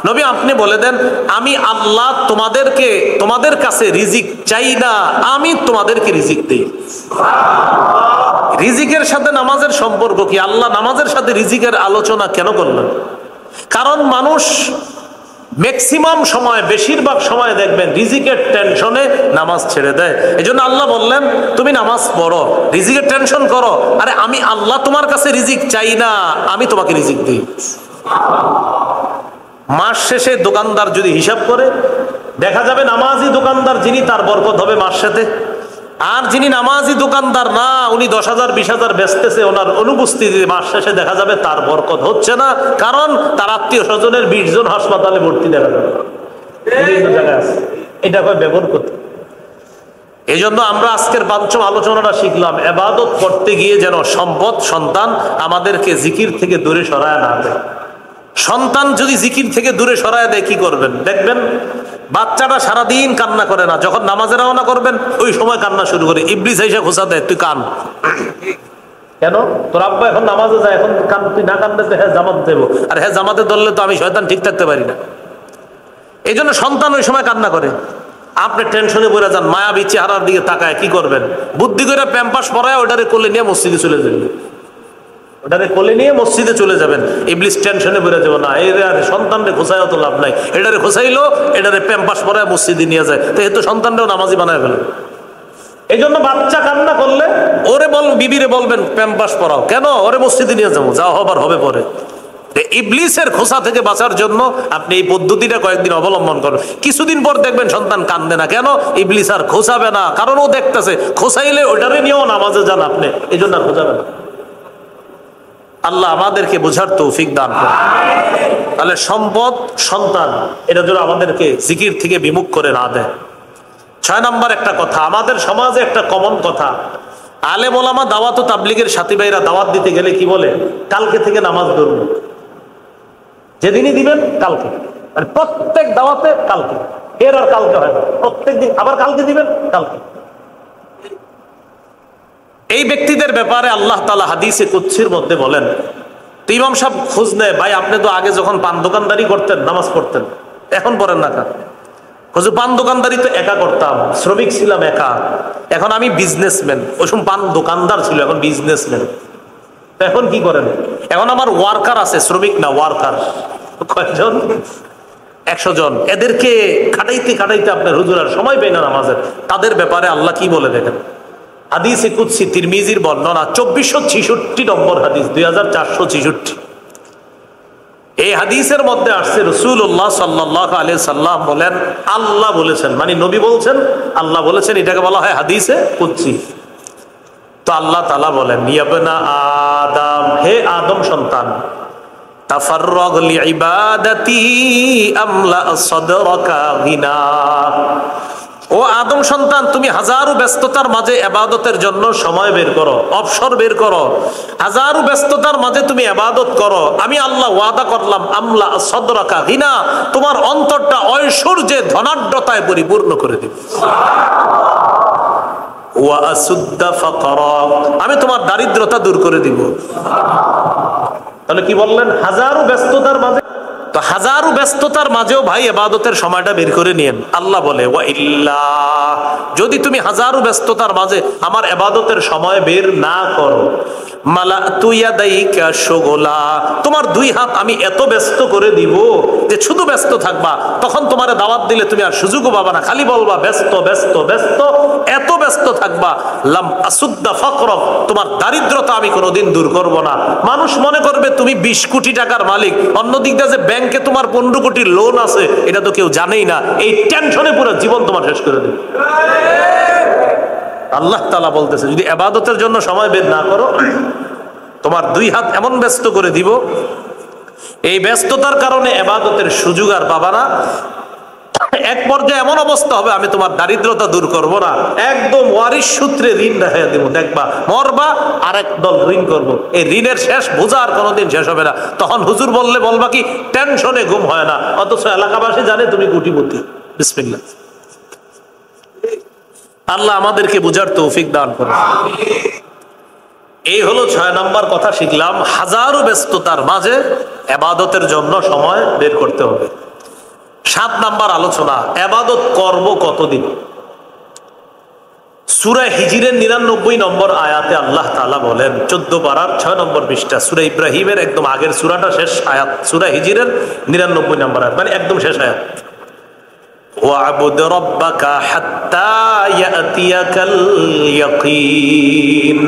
Speaker 1: নবী আপনি বলে দেন আমি আল্লাহ তোমাদের কাছে রিজিক চাই না, আমি তোমাদেরকে রিজিক দেই। রিজিকের সাথে নামাজের সম্পর্ক কি? আল্লাহ নামাজের সাথে রিজিকের আলোচনা কেন করলেন? কারণ মানুষ ম্যাক্সিমাম সময়, বেশিরভাগ সময় দেখবেন রিজিকের টেনশনে নামাজ ছেড়ে দেয়। এই জন্য আল্লাহ বললেন তুমি নামাজ পড়ো, রিজিকের টেনশন করো। আরে আমি আল্লাহ তোমার কাছে রিজিক চাই না, আমি তোমাকে রিজিক দিই। মাস শেষে দোকানদার যদি হিসাব করে দেখা যাবে নামাজি দোকানদার যিনি, তার বরকত হবে মাস শেষে। আর যিনি নামাজি দোকানদার না, উনি 10,000 20,000 বেচতেছে, ওনার অনুপস্থিতি মাস শেষে দেখা যাবে তার বরকত হচ্ছে না, কারণ তার আত্মীয় স্বজনের 20 জন হাসপাতালে ভর্তি দেখা যাবে, বিভিন্ন জায়গায় আছে। এটা কয় বেবরকত। এই জন্য আমরা আজকের পঞ্চম আলোচনাটা শিখলাম, ইবাদত করতে গিয়ে যেন সম্পদ, সন্তান আমাদেরকে জিকির থেকে দূরে সরায় না দেয়। সন্তান যদি জিকির থেকে দূরে সরায় দেয় কি করবেন? দেখবেন বাচ্চাটা সারাদিন কান্না করে না, যখন নামাজে রওনা করবেন ওই সময় কান্না শুরু করে, ইবলিস এসে খোঁচা দেয় তুই কান। কেন? তোর আব্বা এখন নামাজে যায়, এখন কান, তুই না কানলে তো হ্যাঁ জামাত দেবো, আর হ্যাঁ জামাতে ধরলে তো আমি শয়তান ঠিক থাকতে পারি না। এই জন্য সন্তান ওই সময় কান্না করে। আপনি টেনশনে পড়ে যান, মায়াবী চেহারার দিকে তাকায়, কি করবেন? বুদ্ধি করে প্যাম্পাস পরায় ওটারে কোলে নিয়ে মসজিদে চলে যাবেন, ওটারে কোলে নিয়ে মসজিদে চলে যাবেন। ইবলিস টেনশনে পড়ে যাবো না, এর আর সন্তানরে খোঁচাইও তো লাভ নাই, এটারে খোঁচাইলো, এটারে প্যাম্পাস পরায় মসজিদে নিয়ে যায়, তো এ তো সন্তানরাও নামাজি বানায় ফেলে। এই জন্য বাচ্চা কান্না করলে ওরে বিবিরে বলবেন প্যাম্পাস পরাও। কেন? ওরে মসজিদে নিয়ে যাবো, যা হবার হবে পরে। ইবলিসের খোঁচা থেকে বাঁচার জন্য আপনি এই পদ্ধতিটা কয়েকদিন অবলম্বন করুন, কিছুদিন পর দেখবেন সন্তান কান্দে না। কেন? ইবলিস আর খোঁচাবে না, কারণ ও দেখতেছে খোঁচাইলে ওটারে নিয়েও নামাজে যান আপনি, এই জন্য আর খোঁচাবে না। আল্লাহ আমাদেরকে বোঝার তৌফিক দান করুন। তাহলে সম্পদ, সন্তান, এটা যেন আমাদেরকে জিকির থেকে বিমুখ করে না দেয়। 6 নম্বর একটা কথা, আমাদের সমাজে একটা কমন কথা, আলেম ওলামা দাওয়াত ও তাবলীগের সাথী ভাইরা দাওয়াত দিতে গেলে কি বলে? কালকে থেকে নামাজ ধরবো। যেদিনই দিবেন কালকে, মানে প্রত্যেক দাওয়াতে কালকে, এর আর কালকে হয় না, প্রত্যেক দিন আবার কালকে দিবেন, কালকে। এই ব্যক্তিদের ব্যাপারে আল্লাহ তাআলা হাদিসে কুদসির মধ্যে বলেন, তো ইমাম সাহেব খোঁজ নেয়, ভাই আপনি তো আগে যখন পান দোকানদারি করতেন নামাজ পড়তেন, এখন পড়েন না কেন? হুজুর পান দোকানদারি তো একা করতাম, শ্রমিক ছিলাম একা, এখন আমি বিজনেসম্যান। ওই সময় পান দোকানদার ছিল, এখন বিজনেসম্যান। এখন কি করেন? এখন আমার ওয়ার্কার আছে, শ্রমিক না, ওয়ার্কার। কয়জন? 100 জন। এদেরকে খাটাইতে খাটাইতে আপনার হুজুর আর সময় পাই না নামাজের। তাদের ব্যাপারে আল্লাহ কি বলে দেখেন, হাদিসে কুদসি তিরমিজির বর্ণনা, 2466 নম্বর হাদিস, 2466। এই হাদিসের মধ্যে আসছে রাসূলুল্লাহ সাল্লাল্লাহু আলাইহি সাল্লাম বলেন, আল্লাহ বলেছেন, মানে নবী বলছেন, আল্লাহ বলেছেন, এটাকে বলা হয় হাদিসে কুদসি। তো আল্লাহ তাআলা বলেন, ইয়া আদম, হে আদম সন্তান, তাফাররাগ লিইবাদাতি আমলা সাদরাকা গিনা। ও আদম সন্তান, তুমি হাজারো ব্যস্ততার মাঝে ইবাদতের জন্য সময় বের করো, অবসর বের করো। হাজারো ব্যস্ততার মাঝে তুমি ইবাদত করো, আমি আল্লাহ ওয়াদা করলাম আমলা সাদরাকা গিনা, তোমার অন্তরটা ঐশ্বর্যে, ধনাঢ্যতায় পরিপূর্ণ করে দেব। ওয়া আসুদ্দা ফাকরাক, আমি তোমার দারিদ্রতা দূর করে দিব। তাহলে কি বললেন? হাজারো ব্যস্ততার মাঝে। তো তো হাজারো ব্যস্ততার মাঝেও ভাই ইবাদতের সময়টা বের করে নিয়েন। আল্লাহ বলে ওয়া ইল্লা, যদি তুমি হাজারো ব্যস্ততার মাঝে আমার ইবাদতের সময় বের না করো, মালাতু ইয়াদাইকা শুগলা, তোমার দুই হাত আমি এত ব্যস্ত করে দিব যে শুধু ব্যস্ত থাকবা। তখন তোমারে দাওয়াত দিলে তুমি আর সুযোগও পাবা না, খালি বলবা ব্যস্ত ব্যস্ত ব্যস্ত, এত ব্যস্ত থাকবা। লাম আসুদ্দা ফাকরক, তোমার দারিদ্রতা আমি কোনোদিন দূর করব না। মানুষ মনে করবে তুমি 20 কোটি টাকার মালিক, অন্যদিক দিয়ে যে ব্যাংকে তোমার 15 কোটির লোন আছে এটা তো কেউ জানেই না। এই টেনশনে পুরো জীবন তোমার শেষ করে দেবে। আল্লাহ তাআলা বলতেছে যদি ইবাদতের জন্য সময় বের না করো, তোমার দুই হাত এমন ব্যস্ত করে দিব, এই ব্যস্ততার কারণে ইবাদতের সুযোগ আর পাবা না। এক পর্যায়ে এমন অবস্থা হবে আমি তোমার দারিদ্রতা দূর করব না, একদম ওয়ারিশ সূত্রে ঋণ দেখাইয়া দিব। দেখবা মরবা আর এক দল ঋণ করব, এই ঋণের শেষ বোঝা আর কোনোদিন শেষ হবে না। তখন হুজুর বললে বলবা কি টেনশনে ঘুম হয় না, অথচ এলাকাবাসী জানে তুমি কোটিপতি। বিসমিল্লাহ। আল্লাহ আমাদেরকে বুঝার তৌফিক দান করুন। এই হলো 6 নম্বর কথা শিখলাম, হাজারো ব্যস্ততার মাঝে ইবাদতের জন্য সময় বের করতে হবে। 7 নম্বর আলোচনা, ইবাদত করব কতদিন। সূরা হিজরের 99 নম্বর আয়াতে আল্লাহ তাআলা বলেন, 14 পারার 6 নম্বর পৃষ্ঠা, সূরা ইব্রাহিমের একদম আগের সূরাটা শেষ আয়াত, সূরা হিজরের 99 নম্বর আয়াত, মানে একদম শেষ আয়াত। ওয়া'বুদ রাব্বাকা হাত্তা ইয়াতিয়াকাল ইয়াকিন,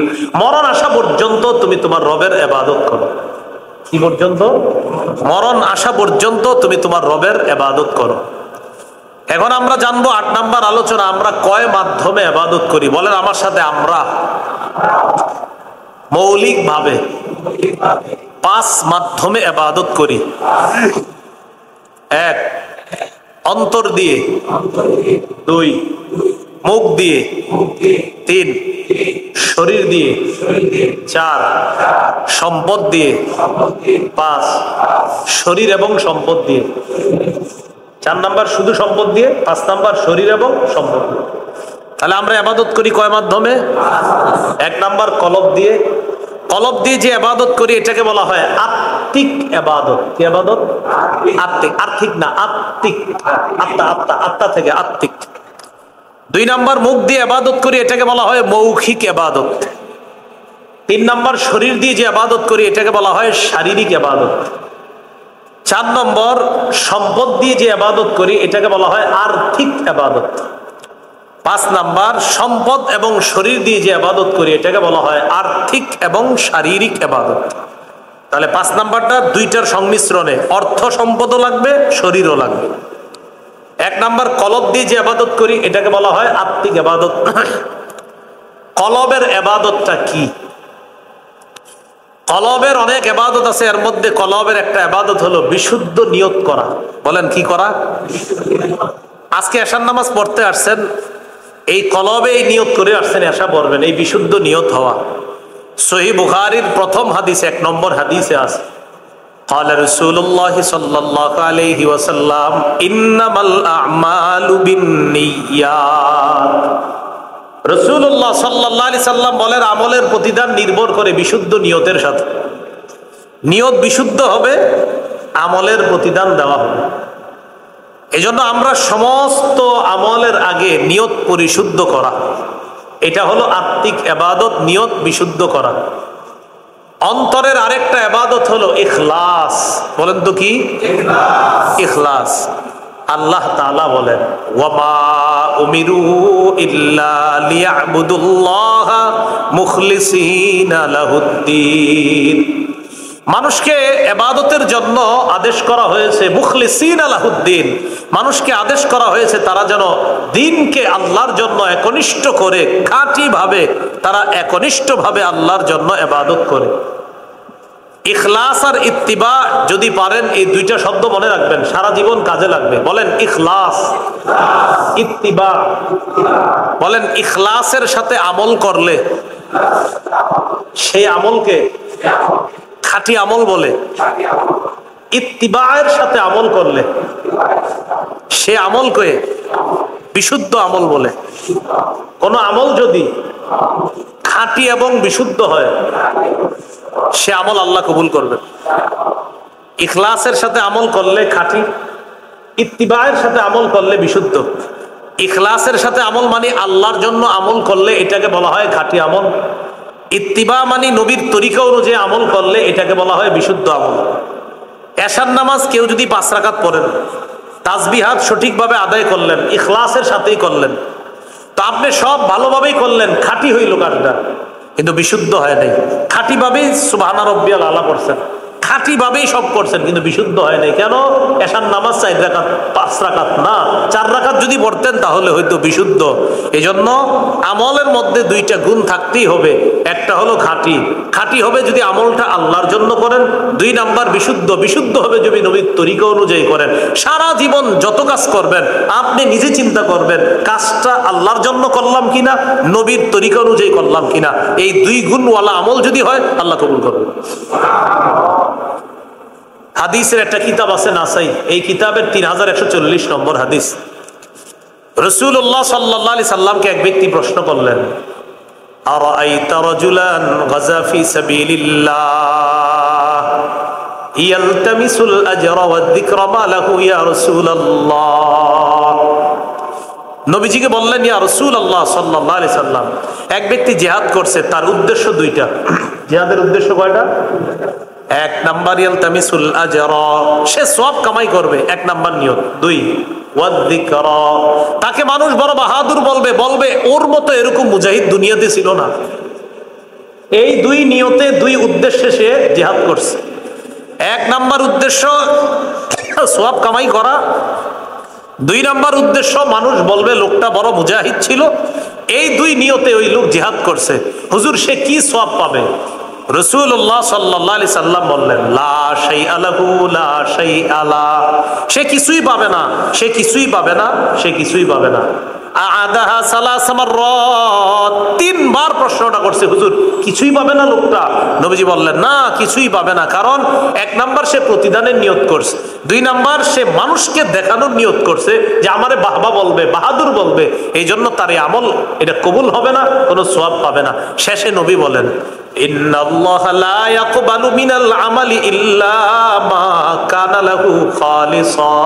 Speaker 1: মরণ আসা পর্যন্ত তুমি তোমার রবের ইবাদত করো। কি পর্যন্ত? মরণ আসা পর্যন্ত তুমি তোমার রবের ইবাদত করো। এখন আমরা জানবো 8 নম্বর আলোচনা, আমরা কয় মাধ্যমে ইবাদত করি। বলেন আমার সাথে, আমরা মৌলিক ভাবে 5 মাধ্যমে ইবাদত করি। 1 অন্তর দিয়ে, 2 মুখ দিয়ে, 3 শরীর দিয়ে, 4 সম্পদ দিয়ে, 5 শরীর এবং সম্পদ দিয়ে। 4 নাম্বার শুধু সম্পদ দিয়ে, 5 নাম্বার শরীর এবং সম্পদ দিয়ে। তাহলে আমরা ইবাদত করি কয় মাধ্যমে? 1 নাম্বার কলব দিয়ে। কলব দিয়ে যে ইবাদত করি এটাকে বলা হয় আত্মিক ইবাদত। কি ইবাদত? আত্মিক। আর্থিক না, আত্মিক। আত্মা, আত্মা, আত্মা থেকে আত্মিক। 2 নাম্বার মুখ দিয়ে ইবাদত করি এটাকে বলা হয় মৌখিক ইবাদত। 3 নাম্বার শরীর দিয়ে যে ইবাদত করি এটাকে বলা হয় শারীরিক ইবাদত। 4 নম্বর সম্পদ দিয়ে যে ইবাদত করি এটাকে বলা হয় আর্থিক ইবাদত। 5 নাম্বার সম্পদ এবং শরীর দিয়ে যে ইবাদত করি এটাকে বলা হয় আর্থিক এবং শারীরিক ইবাদত। তাহলে 5 নাম্বারটা 2টার সংমিশ্রণে, অর্থ সম্পদও লাগবে, শরীরও লাগবে। 1 নাম্বার কলব দিয়ে যে ইবাদত করি এটাকে বলা হয় আত্মিক ইবাদত। কলবের ইবাদতটা কি? কলবের অনেক ইবাদত আছে, এর মধ্যে কলবের একটা ইবাদত হলো বিশুদ্ধ নিয়ত করা। বলেন কি করা? আজকে এশার নামাজ পড়তে আসছেন, এই কলবে এই নিয়ত করে আসছেন এশা পড়বেন, এই বিশুদ্ধ নিয়ত হওয়া। সহিহ বুখারীর প্রথম হাদিস 1 নম্বর হাদিসে আছে, قال رسول الله صلى الله عليه وسلم انما الاعمال بالنيات। রাসূলুল্লাহ সাল্লাল্লাহু আলাইহি সাল্লাম বলেন আমলের প্রতিদান নির্ভর করে বিশুদ্ধ নিয়তের সাথে। নিয়ত বিশুদ্ধ হবে, আমলের প্রতিদান দেওয়া হবে। এজন্য আমরা সমস্ত আমলের আগে নিয়ত পরিশুদ্ধ করা, এটা হলো আত্মিক ইবাদত, নিয়ত বিশুদ্ধ করা। অন্তরের আরেকটা ইবাদত হলো ইখলাস। বলেন তো কি? ইখলাস। আল্লাহ তাআলা বলেন ওয়ামা উমিরু ইল্লা লিয়াবুদুল্লাহা মুখলিসিনা লাহুদ্দিন। মানুষকে ইবাদতের জন্য আদেশ করা হয়েছে মুখলিসিনা লাহুদ্দিন, মানুষকে আদেশ করা হয়েছে তারা যেন দ্বীনকে আল্লাহর জন্য একনিষ্ঠ করে, খাঁটি ভাবে তারা একনিষ্ঠ ভাবে আল্লাহর জন্য ইবাদত করে। ইখলাস আর ইত্তিবা যদি পারেন, এই 2টা শব্দ মনে রাখবেন, সারা জীবন কাজে লাগবে। বলেন ইখলাস, ইত্তিবা। বলেন ইখলাসের সাথে আমল করলে সেই আমলকে খাঁটি আমল বলে, ইত্তিবায়ের সাথে আমল করলে সে আমলকে বিশুদ্ধ আমল বলে। কোন আমল যদি খাঁটি এবং বিশুদ্ধ হয় সে আমল আল্লাহ কবুল করবে। ইখলাসের সাথে আমল করলে খাঁটি, ইত্তিবায়ের সাথে আমল করলে বিশুদ্ধ। ইখলাসের সাথে আমল মানে আল্লাহর জন্য আমল করলে এটাকে বলা হয় খাঁটি আমল। ইত্তিবা মানে নবীর তরিকা অনুযায়ী আমল করলে এটাকে বলা হয় বিশুদ্ধ আমল। এশার নামাজ কেউ যদি 5 রাকাত পড়েন, তাসবিহাত সঠিকভাবে আদায় করলেন, ইখলাসের সাথেই করলেন, তো আপনি সব ভালোভাবেই করলেন, খাঁটি হইল কাজটা, কিন্তু বিশুদ্ধ হয় নাই। খাঁটিভাবেই সুবহানা রাব্বিয়াল আলা করছেন, খাঁটিভাবেই সব করছেন, কিন্তু বিশুদ্ধ হয় নাই। কেন? এশার নামাজ 4 রাকাত, 5 রাকাত না, 4 রাকাত যদি পড়তেন তাহলে হয়তো বিশুদ্ধ। এই জন্য আমলের মধ্যে 2টা গুণ থাকতেই হবে। একটা হলো খাঁটি, খাঁটি হবে যদি আমলটা আল্লাহর জন্য করেন। 2 নাম্বার বিশুদ্ধ, বিশুদ্ধ হবে যদি নবীর তরিকা অনুযায়ী করেন। সারা জীবন যত কাজ করবেন আপনি নিজে চিন্তা করবেন কাজটা আল্লাহর জন্য করলাম কিনা, নবীর তরিকা অনুযায়ী করলাম কিনা। এই 2 গুণওয়ালা আমল যদি হয় আল্লাহ কবুল করবেন। হাদিসের একটা কিতাব আছে নাসাই, এই কিতাবের 3140 নম্বর হাদিস। রাসূলুল্লাহ সাল্লাল্লাহু আলাইহি সাল্লামকে এক ব্যক্তি প্রশ্ন করলেন, আরাআইতা রাজুলান গাজা ফি সাবিলিল্লাহ ইয়ালতামিসুল আজরা ওয়াদ যিকরা মা লাহু ইয়া রাসূলুল্লাহ। নবীজিকে বললেন, ইয়া রাসূলুল্লাহ সাল্লাল্লাহু আলাইহি সাল্লাম, এক ব্যক্তি জিহাদ করছে, তার উদ্দেশ্য 2টা। জিহাদের উদ্দেশ্য কয়টা? 1 নাম্বার ইয়ালতামিসুল আজরা, সে সওয়াব কামাই করবে, 1 নাম্বার নিয়ত। 2 ওয়াদ যিকরা, তাকে মানুষ বড় বাহাদুর বলবে, বলবে ওর মতো এরকম মুজাহিদ দুনিয়াতে ছিল না। এই 2 নিয়তে, 2 উদ্দেশ্যে সে জিহাদ করছে। 1 নাম্বার উদ্দেশ্য সওয়াব কামাই করা, 2 নাম্বার উদ্দেশ্য মানুষ বলবে লোকটা বড় মুজাহিদ ছিল। এই 2 নিয়তে ওই লোক জিহাদ করছে। হুজুর, সে কি সওয়াব পাবে? রাসূলুল্লাহ সাল্লাল্লাহু আলাইহি সাল্লাম বললেন, লা শাইআ লাহু, লা শাইআ লা, সে কিছুই পাবে না, সে কিছুই পাবে না, সে কিছুই পাবে না। আদাহা সালাসা মাররাত, 3 বার প্রশ্নটা করছে, হুজুর কিছুই পাবে না লোকটা? নবীজি বললেন, না, কিছুই পাবে না। কারণ 1 নাম্বার সে প্রতিদানের নিয়ত করছে, 2 নাম্বার সে মানুষকে দেখানোর নিয়ত করছে যে আমারে বাহবা বলবে, বাহাদুর বলবে, এই জন্য তার এই আমল এটা কবুল হবে না, কোনো সওয়াব পাবে না। শেষে নবী বলেন, ইন্নাল্লাহা লা ইয়াকবালু মিনাল আমালি ইল্লা মা কানা লাহু খালিসা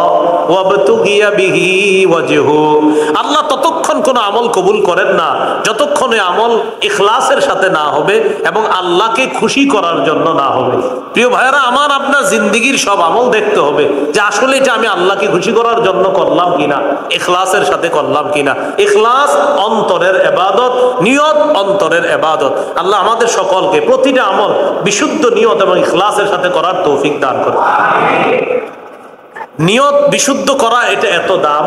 Speaker 1: ওয়াবতুগিয়া বিহি ওয়াজহু। আল্লাহ ততক্ষণ কোনো আমল কবুল করেন না যতক্ষণ এই আমল ইখলাসের সাথে না হবে এবং আল্লাহকে খুশি করার জন্য না হবে। প্রিয় ভাইয়েরা আমার, আপনার জিন্দেগির সব আমল দেখতে হবে যে আসলে এটা আমি আল্লাহকে খুশি করার জন্য করলাম কিনা, ইখলাসের সাথে করলাম কিনা। ইখলাস অন্তরের ইবাদত, নিয়ত অন্তরের ইবাদত। আল্লাহ আমাদের সকলকে প্রতিটা আমল বিশুদ্ধ নিয়ত এবং ইখলাসের সাথে করার তৌফিক দান করুন। নিয়ত বিশুদ্ধ করা এটা এত দাম।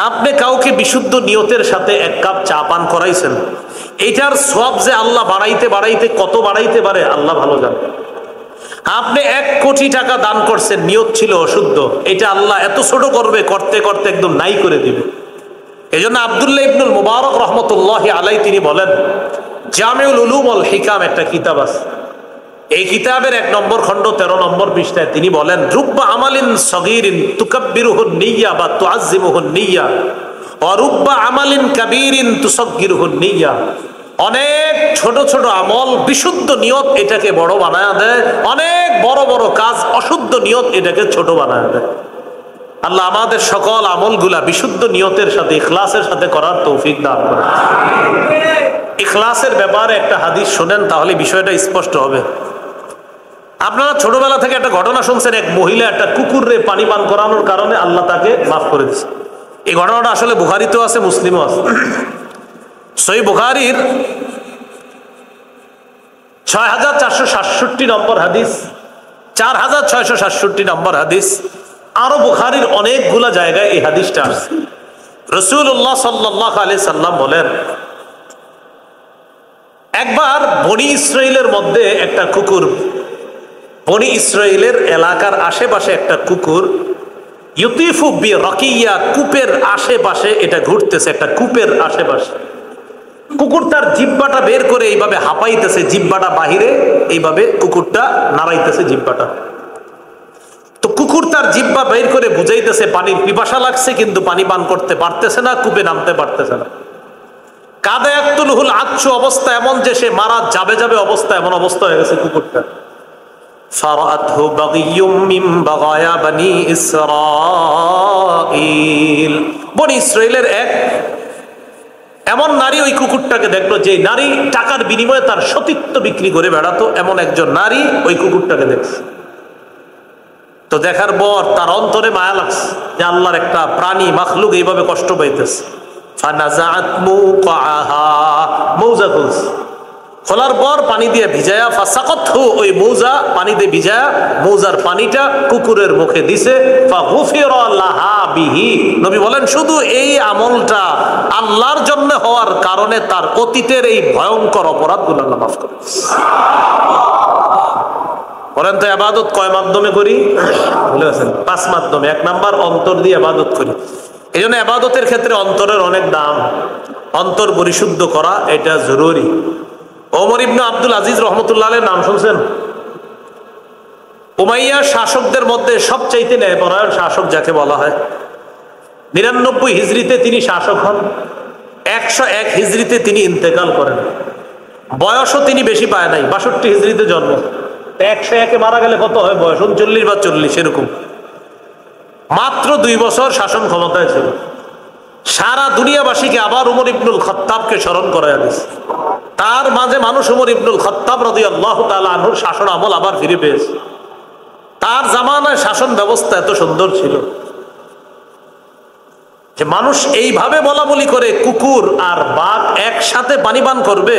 Speaker 1: আপনি কাউকে বিশুদ্ধ নিয়তের সাথে 1 কাপ চা পান করাইছেন, এটার সওয়াব যে আল্লাহ বাড়াইতে বাড়াইতে কত বাড়াইতে পারে আল্লাহ ভালো জানে। আপনি 1 কোটি টাকা দান করছেন, নিয়ত ছিল অশুদ্ধ, এটা আল্লাহ এত ছোট করবে, করতে করতে একদম নাই করে দিবে। এই জন্য আব্দুল্লাহ ইবনুল মুবারক রহমতুল্লাহি আলাইহি তিনি বলেন, জামিউল উলুম ওয়াল হিকাম একটা কিতাব আছে, এই কিতাবের 1 নম্বর খণ্ড 13 নম্বর পৃষ্ঠায় তিনি বলেন, রুব্বা আমালিন সগীরিন তুকাব্বিরুহুন নিয়্যা বা তুআজ্জিমুহুন নিয়্যা ওয়া রুব্বা আমালিন কাবীরিন তুসাগ্গিরুহুন নিয়্যা। অনেক ছোট ছোট আমল বিশুদ্ধ নিয়ত এটাকে বড় বানায় দেয়, অনেক বড় বড় কাজ অশুদ্ধ নিয়ত এটাকে ছোট বানায় দেয়। আল্লাহ আমাদের সকল আমলগুলা বিশুদ্ধ নিয়তের সাথে ইখলাসের সাথে করার তৌফিক দান করেন। ইখলাসের ব্যাপারে একটা হাদিস শুনেন, তাহলে বিষয়টা স্পষ্ট হবে। আপনারা ছোটবেলা থেকে একটা ঘটনা শুনছেন, এক মহিলা একটা কুকুরে পানি পান করানোর কারণে আল্লাহ তাকে মাফ করে দিয়েছে। এই ঘটনাটা আসলে বুখারীতেও আছে, মুসলিমও আছে। সহিহ বুখারীর 6467 নম্বর হাদিস, 4667 নম্বর হাদিস, আরো বুখারীর অনেকগুলা জায়গায় এই হাদিসটা আছে। রাসূলুল্লাহ সাল্লাল্লাহু আলাইহি সাল্লাম বলেন, একবার বনি ইসরাইলের মধ্যে একটা কুকুর, বনি ইসরাইলের এলাকার আশেপাশে একটা কুকুর, ইউতিফু বি রাকিয়া, কূপের আশেপাশে এটা ঘুরতেছে, একটা কূপের আশেপাশে। কুকুর তার জিহ্বাটা বের করে এইভাবে হাঁপাইতেছে, জিহ্বাটা বাহিরে এইভাবে কুকুরটা নাড়াইতেছে জিহ্বাটা। তো কুকুর তার জিহ্বা বের করে বুঝাইতেছে পানির পিপাসা লাগছে, কিন্তু পানি পান করতে পারতেছে না, কূপে নামতে পারতেছে না। কাদায়াতুলহুল আচ্ছু অবস্থা এমন যে সে মারা যাবে যাবে অবস্থা, এমন অবস্থা হয়ে গেছে কুকুরটা। ফারাআতহু বাগিয়্যুম মিন বাগায়া বনি ইসরাঈল। বনি ইসরাইলের এক এমন নারী ওই কুকুরটাকে দেখলো, যে নারী টাকার বিনিময়ে তার সতীত্ব বিক্রি করে বেড়াতো, এমন একজন নারী ওই কুকুরটাকে দেখছে। তো দেখার পর তার অন্তরে মায়া লাগছে যে আল্লাহর একটা প্রাণী মাখলুক এইভাবে কষ্ট পাইতেছে। ফানাজাআত মুকাআহা, মৌজা খুলছে, খোলার পর পানি দিয়ে ভিজায়া, ফাসাকাতহু, ওই মৌজা পানি দিয়ে ভিজায়া মৌজার পানিটা কুকুরের মুখে দিছে। ফাগুফিরা লাহা বিহি, নবী বলেন শুধু এই আমলটা আল্লাহর জন্য হওয়ার কারণে তার অতীতের এই ভয়ঙ্কর অপরাধগুলো আল্লাহ মাফ করে। বলেন তো ইবাদত কয় মাধ্যমে করি? ভুলে গেছেন? 5 মাধ্যমে। 1 নাম্বার, অন্তর দিয়ে ইবাদত করি। এই জন্য ইবাদতের ক্ষেত্রে অন্তরের অনেক দাম। অন্তর পরিশুদ্ধ করা এটা জরুরি। ওমর ইবনে আব্দুল আজিজ রহমতুল্লাহ আলাইহির নাম শুনছেন? উমাইয়া শাসকদের মধ্যে সবচাইতে ন্যায়পরায়ণ শাসক যাকে বলা হয়। 99 হিজরিতে তিনি শাসক হন, 101 হিজরিতে তিনি ইন্তেকাল করেন। বয়সও তিনি বেশি পায় নাই, 62 হিজরিতে জন্ম। 101-এ মারা গেলে কত হয় বয়স? 39 বা 40 এরকম। মাত্র 2 বছর শাসন ক্ষমতায় ছিল। সারা দুনিয়াবাসীকে আবার উমর ইবনুল খাত্তাবকে স্মরণ করায় দিয়েছে। তার মাঝে মানুষ উমর ইবনুল খাত্তাব রাদিয়াল্লাহু তাআলা আনহুর শাসন আমল আবার ফিরে পেয়েছে। তার জামানায় শাসন ব্যবস্থা এত সুন্দর ছিল যে মানুষ এইভাবে বলা বলি করে, কুকুর আর বাঘ একসাথে পানি পান করবে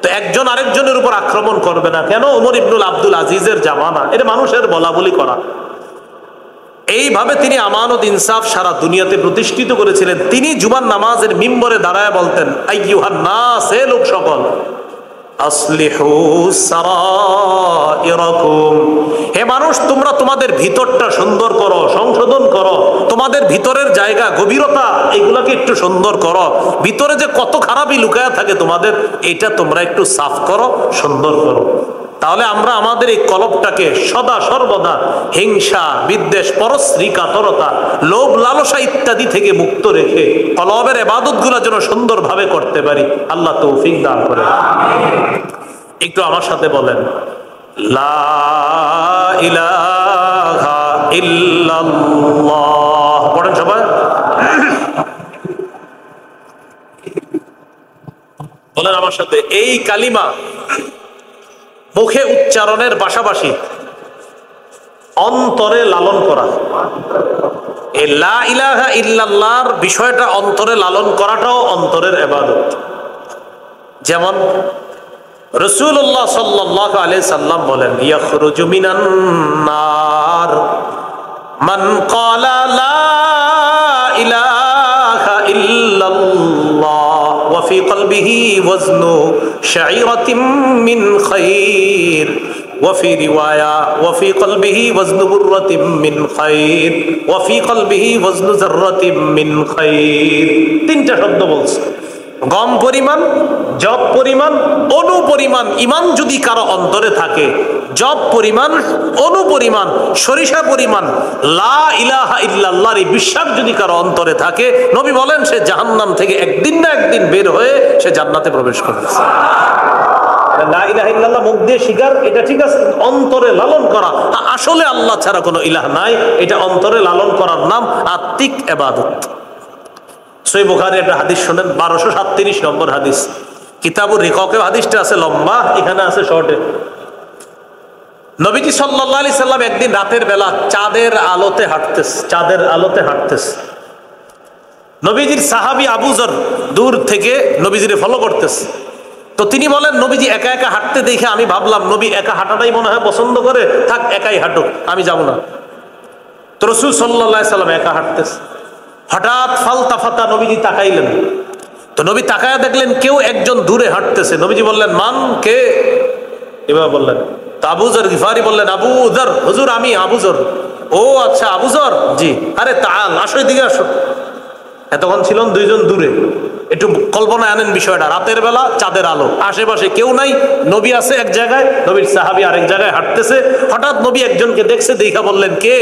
Speaker 1: তো একজন আরেকজনের উপর আক্রমণ করবে না কেন? ওমর ইবনুল আব্দুল আজিজের জামানা, এটা মানুষের বলা বলি করা। এইভাবে তিনি আমানত ইনসাফ সারা দুনিয়াতে প্রতিষ্ঠিত করেছিলেন। তিনি জুমার নামাজের মিম্বরে দাঁড়ায় বলতেন, আইয়ুহান নাস, হে লোক সকল, আসলিহু সারাইরাকুম, হে মানুষ তোমরা তোমাদের ভিতরটা সুন্দর করো, সংশোধন করো, তোমাদের ভিতরের জায়গা, গভীরতা, এগুলাকে একটু সুন্দর করো। ভিতরে যে কত খারাপই লুকায়া থাকে তোমাদের, এটা তোমরা একটু সাফ করো, সুন্দর করো। তাহলে আমরা আমাদের এই কলবটাকে সদা সর্বদা হিংসা, বিদ্বেষ, পরশ্রী, কাতরতা, লোভ, লালসা ইত্যাদি থেকে মুক্ত রেখে কলবের ইবাদতগুলো যেন সুন্দরভাবে করতে পারি। আল্লাহ তৌফিক দান করেন। একটু আমার সাথে বলেন, লা ইলাহা ইল্লাল্লাহ। পড়েন সবাই, বলেন আমার সাথে, এই কালিমা মুখে উচ্চারণের পাশাপাশি অন্তরে লালন করা। এই লা ইলাহা ইল্লাল্লাহর বিষয়টা অন্তরে লালন করাটাও অন্তরের ইবাদত। যেমন রাসূলুল্লাহ সাল্লাল্লাহু আলাইহি সাল্লাম বলেন, ইয়াখরুজু মিনান নার মান ক্বালা লা ইলাহা ইল্লাল্লাহ ওয়া ফি কলবিহি ওয়াজনু শাঈরাতিন মিন খায়র ওয়া ফি রিওয়ায়া ওয়া ফি কলবিহি ওয়াজনু বুররাতিন মিন খায়র ওয়া ফি কলবিহি ওয়াজনু যাররাতিন মিন খায়র। 3টা শব্দ বলছে। গম পরিমাণ, জব পরিমাণ, অনু পরিমাণ ঈমান যদি কারো অন্তরে থাকে, জব পরিমাণ, অনু পরিমাণ, সরিষা পরিমাণ লা ইলাহা ইল্লাল্লাহর এই বিশ্বাস যদি কারো অন্তরে থাকে, নবী বলেন সে জাহান্নাম থেকে একদিন না একদিন বের হয়ে সে জান্নাতে প্রবেশ করবে। লা ইলাহা ইল্লাল্লাহ মুখ দিয়ে স্বীকার, এটা ঠিক আছে, অন্তরে লালন করা, আসলে আল্লাহ ছাড়া কোনো ইলাহ নাই, এটা অন্তরে লালন করার নাম আত্মিক ইবাদত। সহিহ বুখারীর একটা হাদিস শুনেন, 1237 নম্বর হাদিস। কিতাবুর রিকাকে হাদিসটা আছে লম্বা, এখানে আছে শর্টে। নবীজি সাল্লাল্লাহু আলাইহি সাল্লাম একদিন রাতের বেলা চাঁদের আলোতে হাঁটতেছে। নবীজির সাহাবী আবু যর দূর থেকে নবীজিরে ফলো করতেছে। তো তিনি বলেন, নবীজি একা একা হাঁটতে দেখে আমি ভাবলাম নবী একা হাঁটাটাই মনে হয় পছন্দ করে, থাক একাই হাঁটুক, আমি যাব না। তো রাসূল সাল্লাল্লাহু আলাইহি সাল্লাম একা হাঁটতেছে। হঠাৎ ফালতাফাতা, নবীজি তাকাইলেন। তো নবী তাকায়া দেখলেন কেউ একজন দূরে হাঁটতেছে। নবীজি বললেন, মান, কে? এভাবে বললেন। তো আবু যর গিফারি বললেন, আবু যর, হুজুর আমি আবু যর। ও আচ্ছা আবু যর, জি, আরে তাআল, আসো এদিকে আসো। এতক্ষণ ছিলেন দুইজন দূরে। একটু কল্পনায় আনেন বিষয়টা, রাতের বেলা চাঁদের আলো, আশেপাশে কেউ নাই, নবী আছে এক জায়গায়, নবীর সাহাবী আরেক জায়গায় হাঁটতেছে। হঠাৎ নবী একজনকে দেখছে, দেখা বললেন, কে?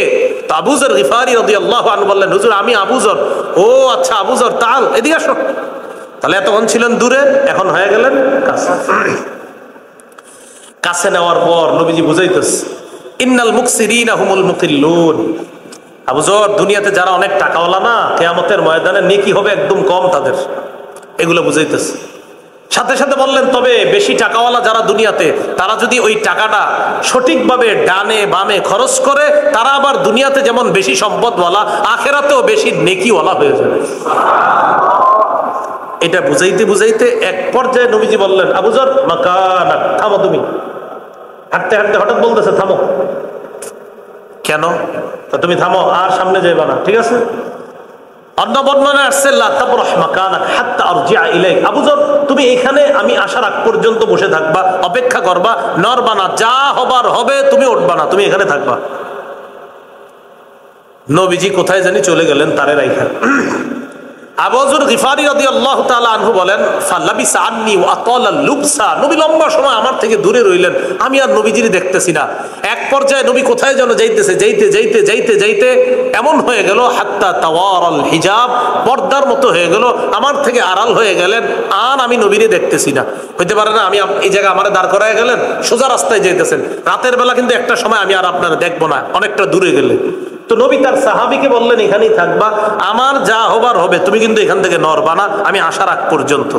Speaker 1: তো আবু যর গিফারি রাদিয়াল্লাহু আনহু বললেন, হুজুর আমি আবু যর। ও আচ্ছা আবু যর, তাআল, এদিকে আসো। তাহলে এতক্ষণ ছিলেন দূরে, এখন হয়ে গেলেন কাছে। কাছে নেওয়ার পর নবীজি বুঝাইতেছে, ইন্নাল মুকসিরিনা হুমুল মুকিল্লুন। আবু যর, দুনিয়াতে যারা অনেক টাকাওয়ালা না, কিয়ামতের ময়দানে নেকি হবে একদম কম তাদের, এগুলো বুঝাইতেছে। সাথে সাথে বললেন তবে বেশি টাকাওয়ালা যারা দুনিয়াতে, তারা যদি ওই টাকাটা সঠিকভাবে ডানে বামে খরচ করে, তারা আবার দুনিয়াতে যেমন বেশি সম্পদওয়ালা, আখেরাতেও বেশি নেকিওয়ালা হয়ে যাবে। এটা বুঝাইতে বুঝাইতে এক পর্যায়ে নবীজি বললেন, আবু যর মাকানা, থামো তুমি। হাঁটতে হাঁটতে হঠাৎ বলতেছে থামো। কেন? তা তুমি থামো, আর সামনে যাইবা না, ঠিক আছে? অন্য বর্ণনায় আসছে লা তাবরাহ মাকানাক হাত্তা আরজিআ ইলাইক। আবু যর, তুমি এখানে আমি আসার আগ পর্যন্ত বসে থাকবা, অপেক্ষা করবা, নড়বা না, যা হবার হবে, তুমি উঠবা না, তুমি এখানে থাকবা। নবীজি কোথায় জানি চলে গেলেন তারে রাইখা। আবু যর গিফারি রাদিয়াল্লাহু তাআলা আনহু বলেন, ফালাবিসা আন্নী ওয়া আতালা লুবসা। নবী লম্বা সময় আমার থেকে দূরে রইলেন, আমি আর নবীজির দেখতেছি না। এক পর্যায়ে নবী কোথায় যেন যাইতেছে, যাইতে যাইতে যাইতে যাইতে এমন হয়ে গেল হাত্তা তাওয়ারাল হিজাব, পর্দার মতো হয়ে গেল, আমার থেকে আড়াল হয়ে গেলেন, আর আমি নবীরে দেখতেছি না। হইতে পারে না আমি এই জায়গায় আমারে দাঁড় করায় গেলেন, সোজা রাস্তায় যাইতেছেন, রাতের বেলা কিন্তু একটা সময় আমি আর আপনারা দেখবো না, অনেকটা দূরে গেলে। তো নবী তার সাহাবীকে বললেন এখানেই থাকবা, আমার যা হবার হবে, তুমি কিন্তু এখান থেকে নড়বা না, আমি আসার আগ পর্যন্ত।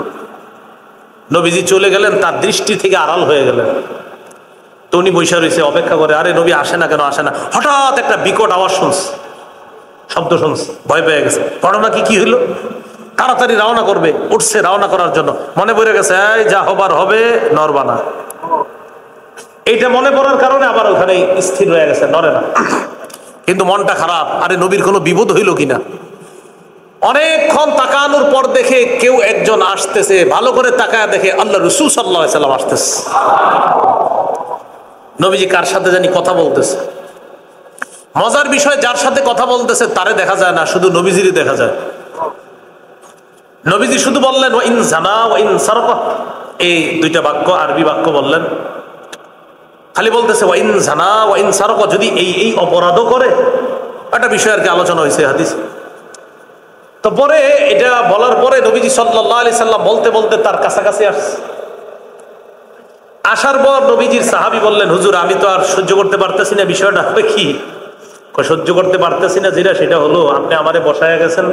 Speaker 1: নবীজি চলে গেলেন, তার দৃষ্টি থেকে আড়াল হয়ে গেলেন। তো উনি বৈশা রয়েছে, অপেক্ষা করে, আরে নবী আসে না কেন, আসে না। হঠাৎ একটা বিকট আওয়াজ শুনছে, শব্দ শুনছে, ভয় পেয়ে গেছে। ঘটনা কি হইলো? তাড়াতাড়ি রওনা করবে, উঠছে রওনা করার জন্য, মনে পড়ে গেছে এই যা হবার হবে, নড়বা না। এইটা মনে পড়ার কারণে আবার ওখানে স্থির হয়ে গেছে, নড়ে না। কিন্তু মনটা খারাপ, আরে নবীর কোনো বিপদ হইল কিনা। অনেকক্ষণ তাকানোর পর দেখে কেউ একজন আসতেছে, ভালো করে তাকায় দেখে আল্লাহ রাসূল সাল্লাল্লাহু আলাইহি সাল্লাম আসতেছে। নবীজি কার সাথে জানি কথা বলতেছে। মজার বিষয়, যার সাথে কথা বলতেছে তারে দেখা যায় না, শুধু নবীজিরই দেখা যায়। নবীজি শুধু বললেন ওয়া ইন জানা ওয়া ইন সারাকা, এই দুইটা বাক্য, আরবি বাক্য বললেন। খালি বলতেছে ওয়া ইন জানা ওয়া ইন সারাকা, যদি এই এই অপরাধও করে, একটা বিষয় আর কি আলোচনা হয়েছে হাদিস। তো পরে এটা বলার পরে নবীজি সাল্লাল্লাহু আলাইহি সাল্লাম বলতে বলতে তার কাছাকাছি আসছে। আসার পর নবীজির সাহাবী বললেন, হুজুর আমি তো আর সহ্য করতে পারতেছি না, বিষয়টা হবে কি? সহ্য করতে পারতেছি না যেটা, সেটা হলো আপনি আমারে বসায় গেছেন,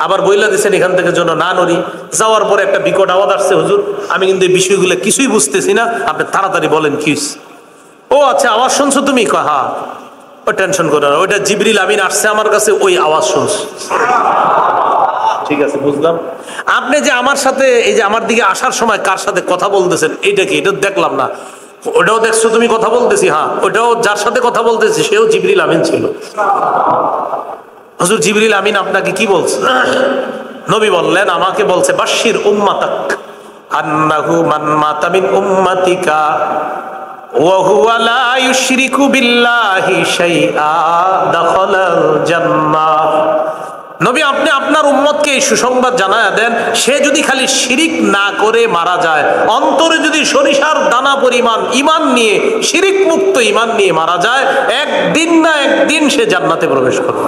Speaker 1: আবার বইলা দিচ্ছেন এখান থেকে যেন না নড়ি। যাওয়ার পরে একটা বিকট আওয়াজ আসছে, হুজুর আমি কিন্তু এই বিষয়গুলো কিছুই বুঝতেছি না, আপনি তাড়াতাড়ি বলেন কি। ও আচ্ছা, আওয়াজ শুনছো তুমি? হ্যাঁ। ও টেনশন করো না, ওইটা জিবরিল আমিন আসছে আমার কাছে, ওই আওয়াজ শুনছো। ঠিক আছে, বুঝলাম। আপনি যে আমার সাথে এই যে আমার দিকে আসার সময় কার সাথে কথা বলতেছেন, এইটা কি? এটা দেখলাম না। ওটাও দেখছো তুমি? কথা বলতেছি। হ্যাঁ, ওটাও যার সাথে কথা বলতেছি সেও জিবরিল আমিন ছিল। হুজুর জিবরিল আমিন আপনাকে কি বলছে? নবী বললেন, আমাকে বলছে বাশশির উম্মাতাক আন্নাহু মান মাতা মিন উম্মাতিকা ওয়া হুয়া লা ইউশরিকু বিল্লাহি শাইআ দাখালাল জান্নাহ। নবী আপনি আপনার উম্মতকে এই সুসংবাদ জানায়া দেন, সে যদি খালি শিরিক না করে মারা যায়, অন্তরে যদি সরিষার দানা পরিমাণ ঈমান নিয়ে, শিরিক মুক্ত ঈমান নিয়ে মারা যায়, একদিন না একদিন সে জান্নাতে প্রবেশ করবে।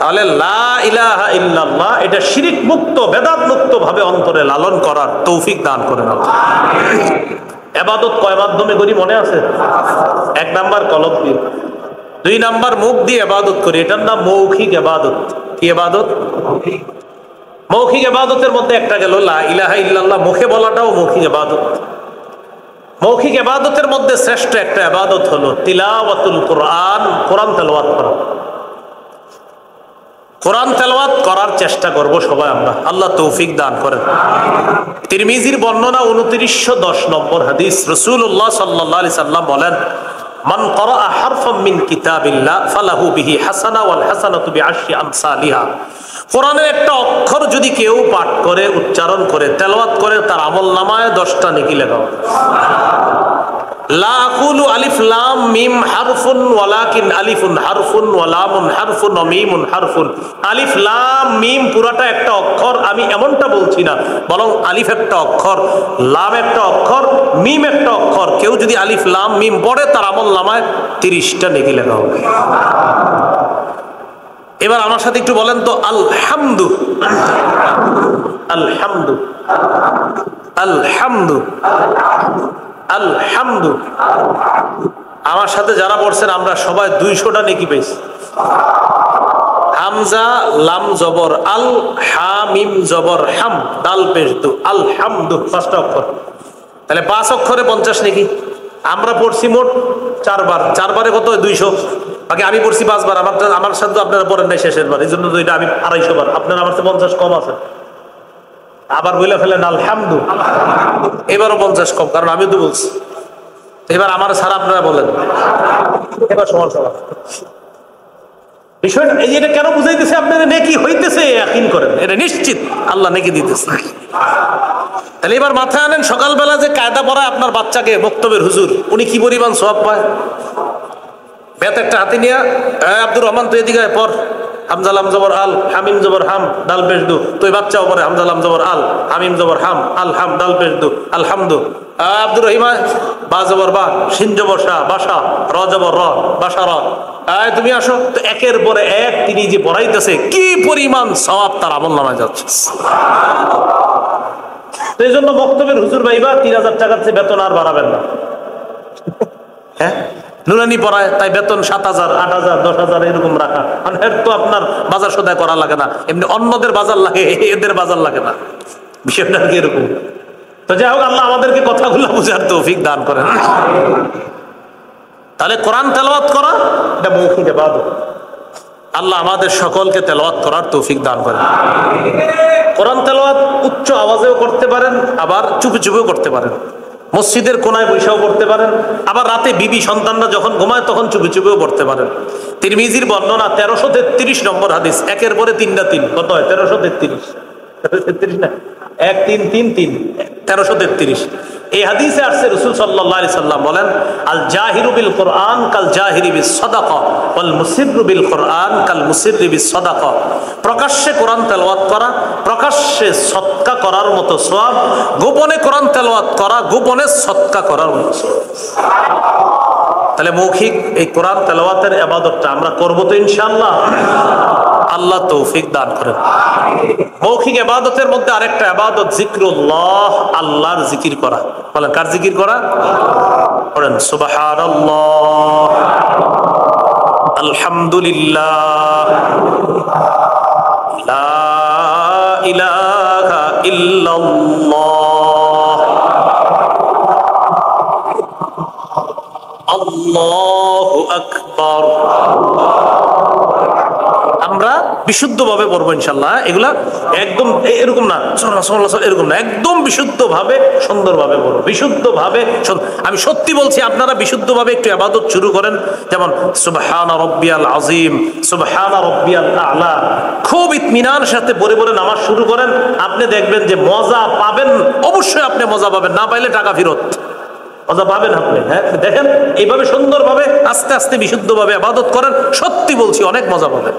Speaker 1: তাহলে লা ইলাহা ইল্লাল্লাহ, এটা শিরিক মুক্ত, বেদাত মুক্ত ভাবে অন্তরে লালন করার তৌফিক দান করেন। ইবাদত কয় মাধ্যমে করি মনে আছে? 1 নাম্বার কলব দিয়ে, 2 নাম্বার মুখ দিয়ে ইবাদত করি, এটার নাম মৌখিক ইবাদত। কি ইবাদত? মৌখিক ইবাদতের মধ্যে একটা গেল লা ইলাহা ইল্লাল্লাহ, মুখে বলাটাও মৌখিক ইবাদত। মৌখিক ইবাদতের মধ্যে শ্রেষ্ঠ একটা ইবাদত হলো তিলাওয়াতুল কোরআন, কোরআন তেলাওয়াত করা। কোরআন তেলাওয়াত করার চেষ্টা করব সবাই আমরা, আল্লাহ তৌফিক দান করেন। তিরমিজির বর্ণনা 2910 নম্বর হাদিস, রাসূলুল্লাহ সাল্লাল্লাহু আলাইহি সাল্লাম বলেন, মান ক্বারাআ হারফাম মিন কিতাবিল্লাহ ফালাহু বিহি হাসানা ওয়াল হাসানাতু বিআশরি আমসালিহা। কোরআনের একটা অক্ষর যদি কেউ পাঠ করে, উচ্চারণ করে, তেলাওয়াত করে, তার আমলনামায় 10টা নেকি লেখা হবে। লা আকুলু আলিফ লাম মিম হারফুন ওয়ালাকিন আলিফুন হারফুন ওয়া লামুন হারফুন ওয়া মিমুন হারফুন। আলিফ লাম মিম পুরাটা একটা অক্ষর, আমি এমনটা বলছি না, বরং আলিফ একটা অক্ষর, লাম একটা অক্ষর, মিম একটা অক্ষর। কেউ যদি আলিফ লাম মিম পড়ে, তার আমলনামায় 30টা নেকি লেখা হবে। এবার আমার সাথে একটু বলেন তো, আলহামদু আলহামদু আলহামদু আলহামদু। আমার সাথে যারা পড়ছেন আমরা সবাই 200টা নেকি পেয়েছি। হামজা লাম জবর আল, হামিম জবর হাম, দাল পেশ দু, আলহামদু, 5টা অক্ষর। তাহলে 5 অক্ষরে 50 নেকি। আমরা পড়ছি মোট 4 বার, 4 বারে কত? 200। বাকি আমি পড়ছি 5 বার। আমার সাথে আপনারা পড়েন নাই শেষের বার, এই জন্য তো এটা আমি 250 বার। আপনারা আমার থেকে 50 কম আছে। আবার বলে ফেলেন আলহামদু, এবারও 50 কম, কারণ আমি তো বলছি। এবার আমার ছাড়া আপনারা বলেন, এবার সমান সমান। বিষয়টা এই, এটা কেন বুঝাইতেছে? আপনারা নেকি হইতেছে, ইয়াকিন করেন, এটা নিশ্চিত আল্লাহ নেকি দিতেছে। তাহলে এবার মাথায় আনেন, সকালবেলা যে কায়দা পড়ায় আপনার বাচ্চাকে বক্তব্যের হুজুর, উনি কি পরিমাণ সওয়াব পায়। বেত একটা হাতে নিয়ে, আব্দুর রহমান তুই এদিকে পড়, হামজা লাম জবর আল, হামিম জবর হাম, দাল পেশ দু। তুই বাচ্চাও পড়ে হামজা লাম জবর আল, হামিম জবর হাম, আল হাম, দাল পেশ দু, আলহামদু। আব্দুর রহিমা বা জবর বা, শিন জবর শাহ, বাসা, র জবর র, বাসা র। তুমি আসো তো, একের পরে এক তিনি যে পড়াইতেছে, কি পরিমাণ সওয়াব তার আমলনামায় যাচ্ছে। তো এই জন্য বক্তব্যের হুজুর ভাইবা 3000 টাকার চেয়ে বেতন আর বাড়াবেন না। হ্যাঁ, নুরানি পড়ায়, তাই বেতন 7000, 8000, 10000 এরকম রাখা। কারণ এর তো আপনার বাজার সদায় করা লাগে না, এমনি অন্যদের বাজার লাগে, এদের বাজার লাগে না। বিষয়টা কি এরকম? তো যাই হোক, আল্লাহ আমাদেরকে কথাগুলো বুঝার তৌফিক দান করেন। তাহলে কোরআন তেলাওয়াত করা এটা মৌখিক ইবাদত। আল্লাহ আমাদের সকলকে তেলাওয়াত করার তৌফিক দান করেন। কোরআন তেলাওয়াত উচ্চ আওয়াজেও করতে পারেন, আবার চুপে চুপেও করতে পারেন। মসজিদের কোনায় বৈশাও পড়তে পারেন, আবার রাতে বিবি সন্তানরা যখন ঘুমায় তখন চুপে চুপেও পড়তে পারেন। তিরমিজির বর্ণনা 1333 নম্বর হাদিস, একের পরে 3টা 3, কত হয়? 1333 না, 1 3 3 3, 1333। এই হাদিসে আসছে রাসূল সাল্লাল্লাহু আলাইহি সাল্লাম বলেন, আল জাহিরু বিল কোরআন কাল জাহিরি বিস সাদাকা ওয়াল মুসিররু বিল কোরআন কাল মুসিররি বিস সাদাকা। প্রকাশ্যে কোরআন তেলাওয়াত করা, প্রকাশ্যে সদকা করার মতো সওয়াব, গোপনে কোরআন তেলাওয়াত করা, গোপনে সদকা করার মতো সওয়াব। তাহলে মৌখিক এই কোরআন তেলাওয়াতের ইবাদতটা আমরা করব তো ইনশাআল্লাহ। আল্লাহ তৌফিক দান করেন। মৌখিক ইবাদতের মধ্যে আরেকটা ইবাদত জিক্রুল্লাহ, আল্লাহর জিকির করা। বলেন, কার জিকির করা? বলেন সুবহানাল্লাহ, আলহামদুলিল্লাহ, লা ইলাহা ইল্লাল্লাহ, আল্লাহু আকবার। আমরা বিশুদ্ধভাবে পড়বো ইনশাল্লাহ। এগুলা একদম এরকম না এরকম না, একদম বিশুদ্ধভাবে সুন্দরভাবে পড়বো, বিশুদ্ধভাবে। আমি সত্যি বলছি, আপনারা বিশুদ্ধভাবে একটু ইবাদত শুরু করেন। যেমন সুবহানা রাব্বিয়াল আযীম, সুবহানা রাব্বিয়াল আ'লা, খুব ইতমিনার সাথে পড়ে পড়ে নামাজ শুরু করেন। আপনি দেখবেন যে মজা পাবেন, অবশ্যই আপনি মজা পাবেন, না পাইলে টাকা ফেরত। মজা পাবেন আপনি। হ্যাঁ, দেখেন এইভাবে সুন্দরভাবে আস্তে আস্তে বিশুদ্ধভাবে ইবাদত করেন, সত্যি বলছি অনেক মজা পাবেন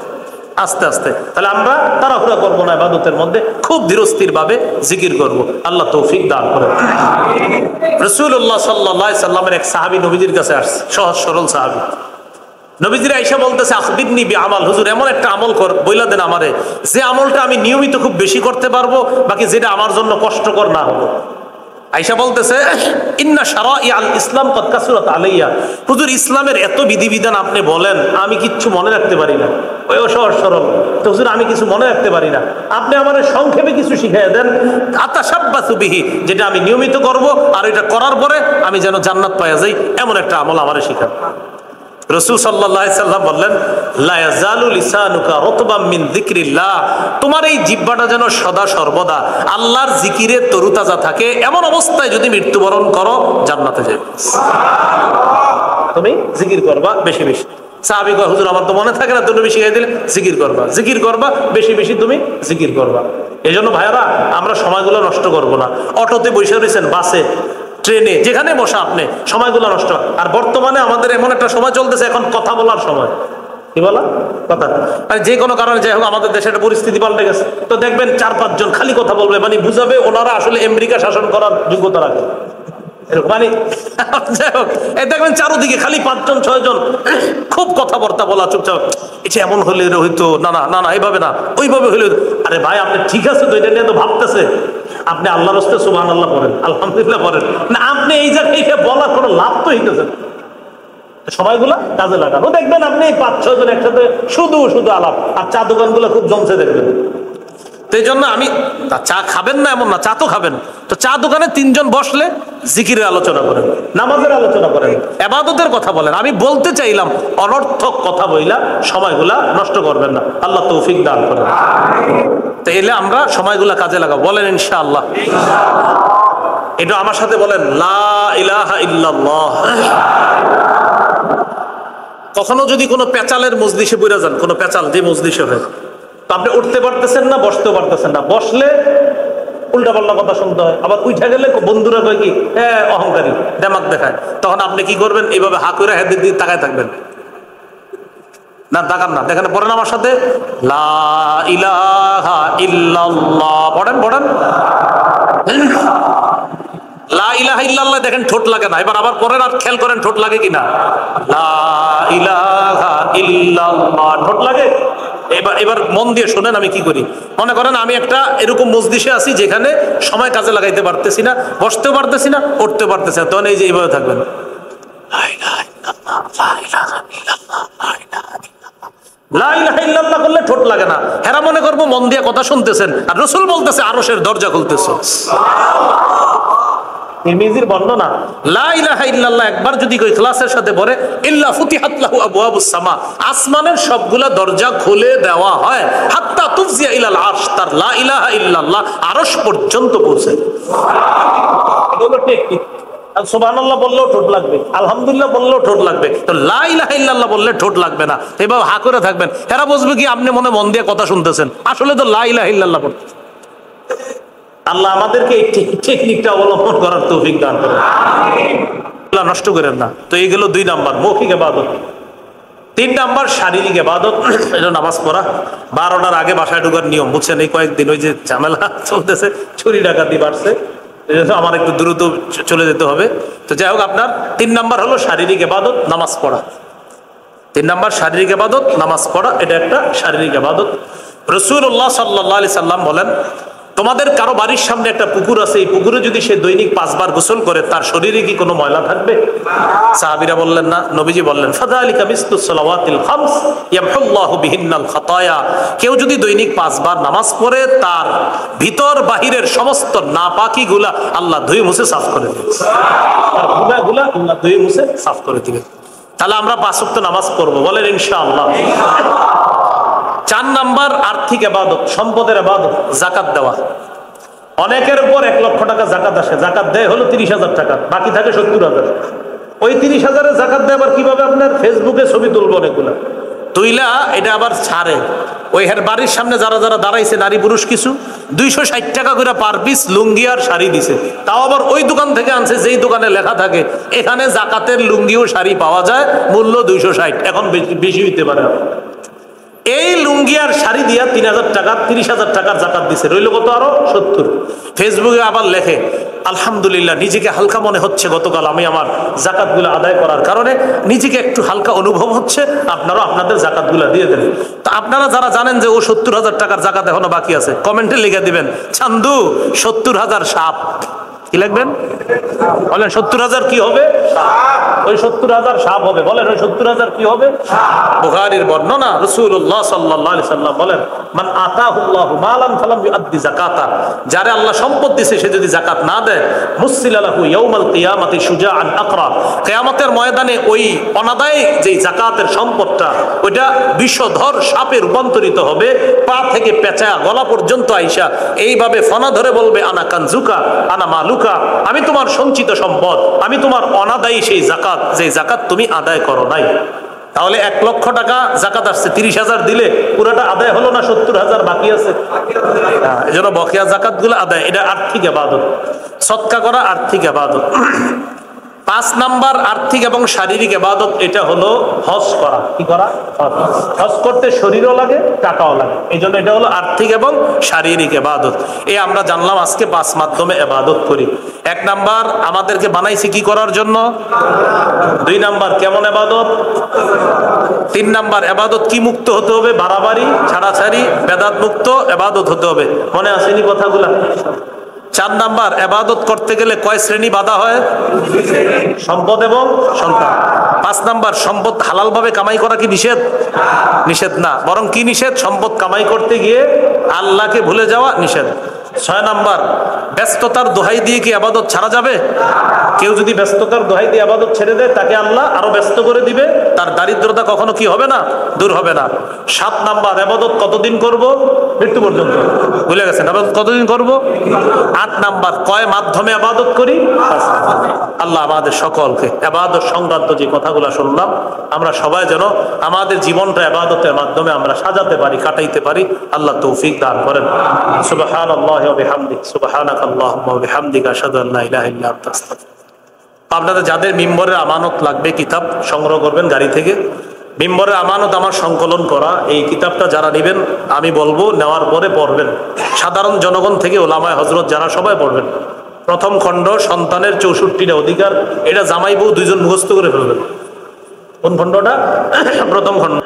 Speaker 1: আস্তে আস্তে। তাহলে আমরা তাড়াহুড়া করবো না, ইবাদতের মধ্যে খুব ধীরস্থির ভাবে জিকির করব। আল্লাহ তৌফিক দান করেন। রাসূলুল্লাহ সাল্লাল্লাহু আলাইহি সাল্লামের এক সাহাবী নবীজির কাছে আসছে, সহজ সরল সাহাবী। নবীজির আয়েশা বলতেছে, আখবিরনি বিআমাল, হুজুর এমন একটা আমল বইলা দেন আমারে, যে আমলটা আমি নিয়মিত খুব বেশি করতে পারবো, বাকি যেটা আমার জন্য কষ্টকর না হলো। আয়েশা বলতেছে, ইন্না শারাইআল ইসলাম কদ কাসুরাত আলাইয়া, হুজুর ইসলামের এত বিধিবিধান আপনি বলেন, আমি কিচ্ছু মনে রাখতে পারি না। ওই সহজ সরল তো হুজুর, আমি কিছু মনে রাখতে পারি না, আপনি আমার সংক্ষেপে কিছু শিখিয়ে দেন। আতাশাব্বাসু বিহি, যেটা আমি নিয়মিত করব, আর এটা করার পরে আমি যেন জান্নাত পাওয়া যাই, এমন একটা আমল আমারে শিখান। রাসূল সাল্লাল্লাহু আলাইহি সাল্লাম বললেন, লা ইয়াজালু লিসানুকা রাতবাম মিন যিকরিল্লাহ, তোমার এই জিহ্বাটা যেন সদা সর্বদা আল্লাহর জিকিরে তরুতাজা থাকে, এমন অবস্থায় যদি মৃত্যুবরণ করো জান্নাতে যাবে। তুমি জিকির করবা বেশি বেশি। সাহাবী কয়, হুজুর আমার তো মনে থাকে না, তো নবী শিখিয়ে দিলেন জিকির করবা, জিকির করবা বেশি বেশি, তুমি জিকির করবা। এই জন্য ভাইয়ারা, আমরা সময়গুলো নষ্ট করব না। অটোতে বসে রয়েছেন, বাসে, ট্রেনে, যেখানে বসা আপনি সময়গুলো নষ্ট। আর বর্তমানে আমাদের এমন একটা সময় চলতেছে, এখন কথা বলার সময়। কি বলা কথা, মানে যে কোনো কারণে যাই হোক আমাদের দেশের পরিস্থিতি পাল্টে গেছে। তো দেখবেন 4-5 জন খালি কথা বলবে, মানে বুঝাবে ওনারা আসলে আমেরিকা শাসন করার যোগ্যতা রাখে। মানে যাই হোক, এই দেখবেন চারোদিকে খালি 5 জন 6 জন খুব কথাবার্তা বলা, চুপচাপ এটা এমন হলে হইতো, না না না না এইভাবে না ওইভাবে হইলে। আরে ভাই আপনি ঠিক আছে তো, এটা নিয়ে তো ভাবতেছে, আপনি আল্লাহর রাস্তায় সুবহানাল্লাহ পড়েন, আলহামদুলিল্লাহ পড়েন না, আপনি এই জায়গায় এটা বলার কোনো লাভ তো হইতেছে। সময়গুলা কাজে লাগানো, দেখবেন আপনি 5-6 জন একসাথে শুধু শুধু আলাপ, আর চা দোকানগুলো খুব জমছে দেখবেন। তো এই জন্য আমি, চা খাবেন না এমন না, চা তো খাবেন, তো চা দোকানে 3 জন বসলে জিকিরের আলোচনা করেন, নামাজের আলোচনা করেন, ইবাদতের কথা বলেন। আমি বলতে চাইলাম অনর্থক কথা বইলা সময়গুলা নষ্ট করবেন না, আল্লাহ তৌফিক দান করেন। তো এলে আমরা সময়গুলা কাজে লাগাবো, বলেন ইনশাআল্লাহ। এটা আমার সাথে বলেন, লা ইলাহা ইল্লাল্লাহ। কখনো যদি কোনো পেঁচালের মজলিসে বইরা যান, কোনো পেঁচাল যে মজলিসে হয়, তো আপনি উঠতে পারতেছেন না, বসতেও পারতেছেন না, বসলে উল্টা পাল্টা কথা শুনতে হয়, আবার উঠে গেলে বন্ধুরা কয় কি অহংকারী দেমাক দেখায়, তখন আপনি কি করবেন? এইভাবে হা করে হাতের দিকে তাকায় থাকবেন না, তাকান না, দেখেন পড়েন আমার সাথে, লা ইলাহা ইল্লাল্লাহ, পড়েন পড়েন, লা ইলাহা ইল্লাল্লাহ। দেখেন ঠোঁট লাগে না, এবার আবার পড়েন আর খেয়াল করেন ঠোঁট লাগে কিনা, লা ইলাহা ইল্লাল্লাহ, ঠোঁট লাগে? এবার মন দিয়ে শোনেন আমি কি করি। মনে করেন আমি একটা এরকম মজলিসে আছি যেখানে সময় কাজে লাগাইতে পারতেছি না, বসতেও পারতেছি না, উঠতে পারতেছি না, তখন এই যে এইভাবে থাকবেন, লা ইলাহা ইল্লাল্লাহ করলে ঠোঁট লাগে না, হেরা মনে করবো মন দিয়ে কথা শুনতেছেন, আর রাসূল বলতেছে আরশের দরজা খুলতেছ। তিরমিজির বর্ণনা, লা ইলাহা ইল্লাল্লাহ একবার যদি কেউ ইখলাসের সাথে পড়ে, ইল্লা ফুতিহাত লাহু আবওয়াবুস সামা, আসমানের সবগুলা দরজা খুলে দেওয়া হয়, হাত্তা তুফজিয়া ইলাল আরশ, তার লা ইলাহা ইল্লাল্লাহ আরশ পর্যন্ত পৌঁছে। এগুলো টেকনিক। আর সুবহানাল্লাহ বললেও ঠোঁট লাগবে, আলহামদুলিল্লাহ বললেও ঠোঁট লাগবে, তো লা ইলাহা ইল্লাল্লাহ বললে ঠোঁট লাগবে না। এভাবে হা করে থাকবেন, এরা বুঝবে কি আপনি মন দিয়ে কথা শুনতেছেন, আসলে তো লা ইলাহা ইল্লাল্লাহ পড়তেছেন। আল্লাহ আমাদেরকে এই টেকনিকটা অবলম্বন করার তৌফিক দান করেন, আল্লাহ নষ্ট করেন না। তো এই গেল 2 নাম্বার মৌখিক ইবাদত। 3 নাম্বার শারীরিক ইবাদত, এটা নামাজ পড়া। 12টার আগে বাসায় ঢোকার নিয়ম, বুঝছেন? এই কয়েকদিন ওই যে ঝামেলা চলতেছে, চুরি ডাকাতি বাড়ছে, আমার একটু দ্রুত চলে যেতে হবে। তো যাই হোক, আপনার 3 নাম্বার হলো শারীরিক ইবাদত, নামাজ পড়া। 3 নাম্বার শারীরিক ইবাদত, নামাজ পড়া, এটা একটা শারীরিক ইবাদত। রাসূলুল্লাহ সাল্লাল্লাহু আলাইহি সাল্লাম বলেন, তোমাদের কারো বাড়ির সামনে একটা পুকুর আছে, এই পুকুরে যদি সে দৈনিক 5 বার গোসল করে, তার শরীরে কি কোনো ময়লা থাকবে? সাহাবীরা বললেন না। নবীজি বললেন, ফাযালিকা মিসলুস সালাওয়াতিল খামস ইয়ামহুল্লাহু বিহিন্নাল খাতায়া। কেউ যদি দৈনিক 5 বার নামাজ পড়ে, তার ভিতর বাহিরের সমস্ত নাপাকিগুলা আল্লাহ ধুয়ে মুছে সাফ করে দিবেন, তার গুনাহগুলা আল্লাহ ধুয়ে মুছে সাফ করে দিবেন। তাহলে আমরা 5 ওয়াক্ত নামাজ পড়বো, বলেন ইনশাআল্লাহ। 4 নাম্বার আর্থিক ইবাদত, সম্পদের ইবাদত, যাকাত দেওয়া। অনেকের উপর 1 লক্ষ টাকা যাকাত আসে, যাকাত দেয় হলো 30,000 টাকা, বাকি থাকে 70,000। ওই 30,000-এর যাকাত দেয় আবার কিভাবে? আপনার ফেসবুকে ছবি তুলবো অনেকগুলা, তুইলা এটা আবার ছাড়ে। ওই হের বাড়ির সামনে যারা যারা দাঁড়াইছে, নারী পুরুষ কিছু, 260 টাকা করে পার পিস লুঙ্গি আর শাড়ি দিছে। তাও আবার ওই দোকান থেকে আনছে যেই দোকানে লেখা থাকে এখানে জাকাতের লুঙ্গি ও শাড়ি পাওয়া যায়, মূল্য 260, এখন বেশি হইতে পারে। এই লুঙ্গি আর শাড়ি দিয়া 3,000 টাকা, 30,000 টাকার যাকাত দিছে, রইল কত? আরো 70। ফেসবুকে আবার লেখে, আলহামদুলিল্লাহ, নিজেকে হালকা মনে হচ্ছে, গতকাল আমি আমার জাকাতগুলো আদায় করার কারণে নিজেকে একটু হালকা অনুভব হচ্ছে, আপনারাও আপনাদের জাকাতগুলো দিয়ে দেন। তো আপনারা যারা জানেন যে ও 70,000 টাকার জাকাত এখনো বাকি আছে, কমেন্টে লিখে দিবেন, চান্দু 70,000 সাপ। কি লিখবেন? বলেন 70,000 কি হবে? ওই 70,000 সাপ হবে। বলেন ওই 70,000 কি হবে? বুখারীর বর্ণনা, রাসূলুল্লাহ সাল্লাল্লাহু আলাইহি সাল্লাম বলেন, মান আতাহুল্লাহু মালান ফালাম ইউআদ্দি যাকাতা, যারে আল্লাহ সম্পদ দিয়েছে সে যদি যাকাত না দেয়, মুসিলা লাহু ইয়াউমাল কিয়ামাতি শুজাআন আকরা, কিয়ামতের ময়দানে ওই অনাদায় যে যাকাতের সম্পদটা, ওইটা বিষধর সাপে রূপান্তরিত হবে, পা থেকে পেঁচায়া গলা পর্যন্ত আইসা এইভাবে ফনা ধরে বলবে, আনা কানজুকা আনা মালুকা, আমি তোমার সঞ্চিত সম্পদ, আমি তোমার অনাদায়ী সেই যাকাত, যে যাকাত তুমি আদায় করো নাই। তাহলে 1 লক্ষ টাকা যাকাত আসছে, 30,000 দিলে পুরোটা আদায় হলো না? 70,000 বাকি আছে। এই জন্য বকেয়া যাকাত গুলো আদায়, এটা আর্থিক ইবাদত। সদকা করা আর্থিক ইবাদত। 5 নাম্বার আর্থিক এবং শারীরিক ইবাদত, এটা হলো হজ করা। কি করা? হজ করতে শরীরও লাগে, টাকাও লাগে, এই জন্য এটা হলো আর্থিক এবং শারীরিক ইবাদত। এই আমরা জানলাম আজকে 5 মাধ্যমে ইবাদত করি। 1 নাম্বার আমাদেরকে বানাইছে কি করার জন্য? 2 নাম্বার কেমন ইবাদত? 3 নাম্বার ইবাদত কি মুক্ত হতে হবে? বাড়াবাড়ি, ছাড়াছাড়ি, বেদাত মুক্ত ইবাদত হতে হবে। মনে আসেনি কথাগুলা? 4 নাম্বার ইবাদত করতে গেলে কয় শ্রেণী বাধা হয়? সম্পদ এবং সন্তান। 5 নাম্বার সম্পদ হালাল ভাবে কামাই করা কি নিষেধ? নিষেধ না, বরং কি নিষেধ? সম্পদ কামাই করতে গিয়ে আল্লাহকে ভুলে যাওয়া নিষেধ। 6 নাম্বার ব্যস্ততার দোহাই দিয়ে কি ইবাদত ছাড়া যাবে? কেউ যদি ব্যস্ততার দোহাই দিয়ে ইবাদত ছেড়ে দেয়, তাকে আল্লাহ আরো ব্যস্ত করে দিবে, তার দারিদ্রতা কখনো কি হবে না? দূর হবে না। 7 নাম্বার ইবাদত কতদিন করব? মৃত্যু পর্যন্ত। ভুলে গেছেন ইবাদত কতদিন করব? 8 নাম্বার কয় মাধ্যমে ইবাদত করি? আল্লাহ আমাদের সকলকে ইবাদত সংক্রান্ত যে কথাগুলো শুনলাম, আমরা সবাই যেন আমাদের জীবনটা ইবাদতের মাধ্যমে আমরা সাজাতে পারি, কাটাইতে পারি। আল্লাহ তৌফিক দান করেন। সুবহানাল্লাহি ওয়া বিহামদিহি, সুবহানাকাল্লাহুম্মা ওয়া বিহামদিকা, আশহাদু আল্লা ইলাহা ইল্লা আনতা, আস্তাগফিরুকা। আপনাদের যাদের মিম্বরের আমানত লাগবে, কিতাব সংগ্রহ করবেন গাড়ি থেকে। মিম্বরের আমানত আমার সংকলন করা এই কিতাবটা যারা নেবেন, আমি বলবো নেওয়ার পরে পড়বেন। সাধারণ জনগণ থেকে ওলামায়ে হযরত যারা, সবাই পড়বেন। প্রথম খণ্ড সন্তানের 64টা অধিকার, এটা জামাই বউ দুইজন মুখস্থ করে ফেলবেন। কোন খণ্ডটা? প্রথম খণ্ড।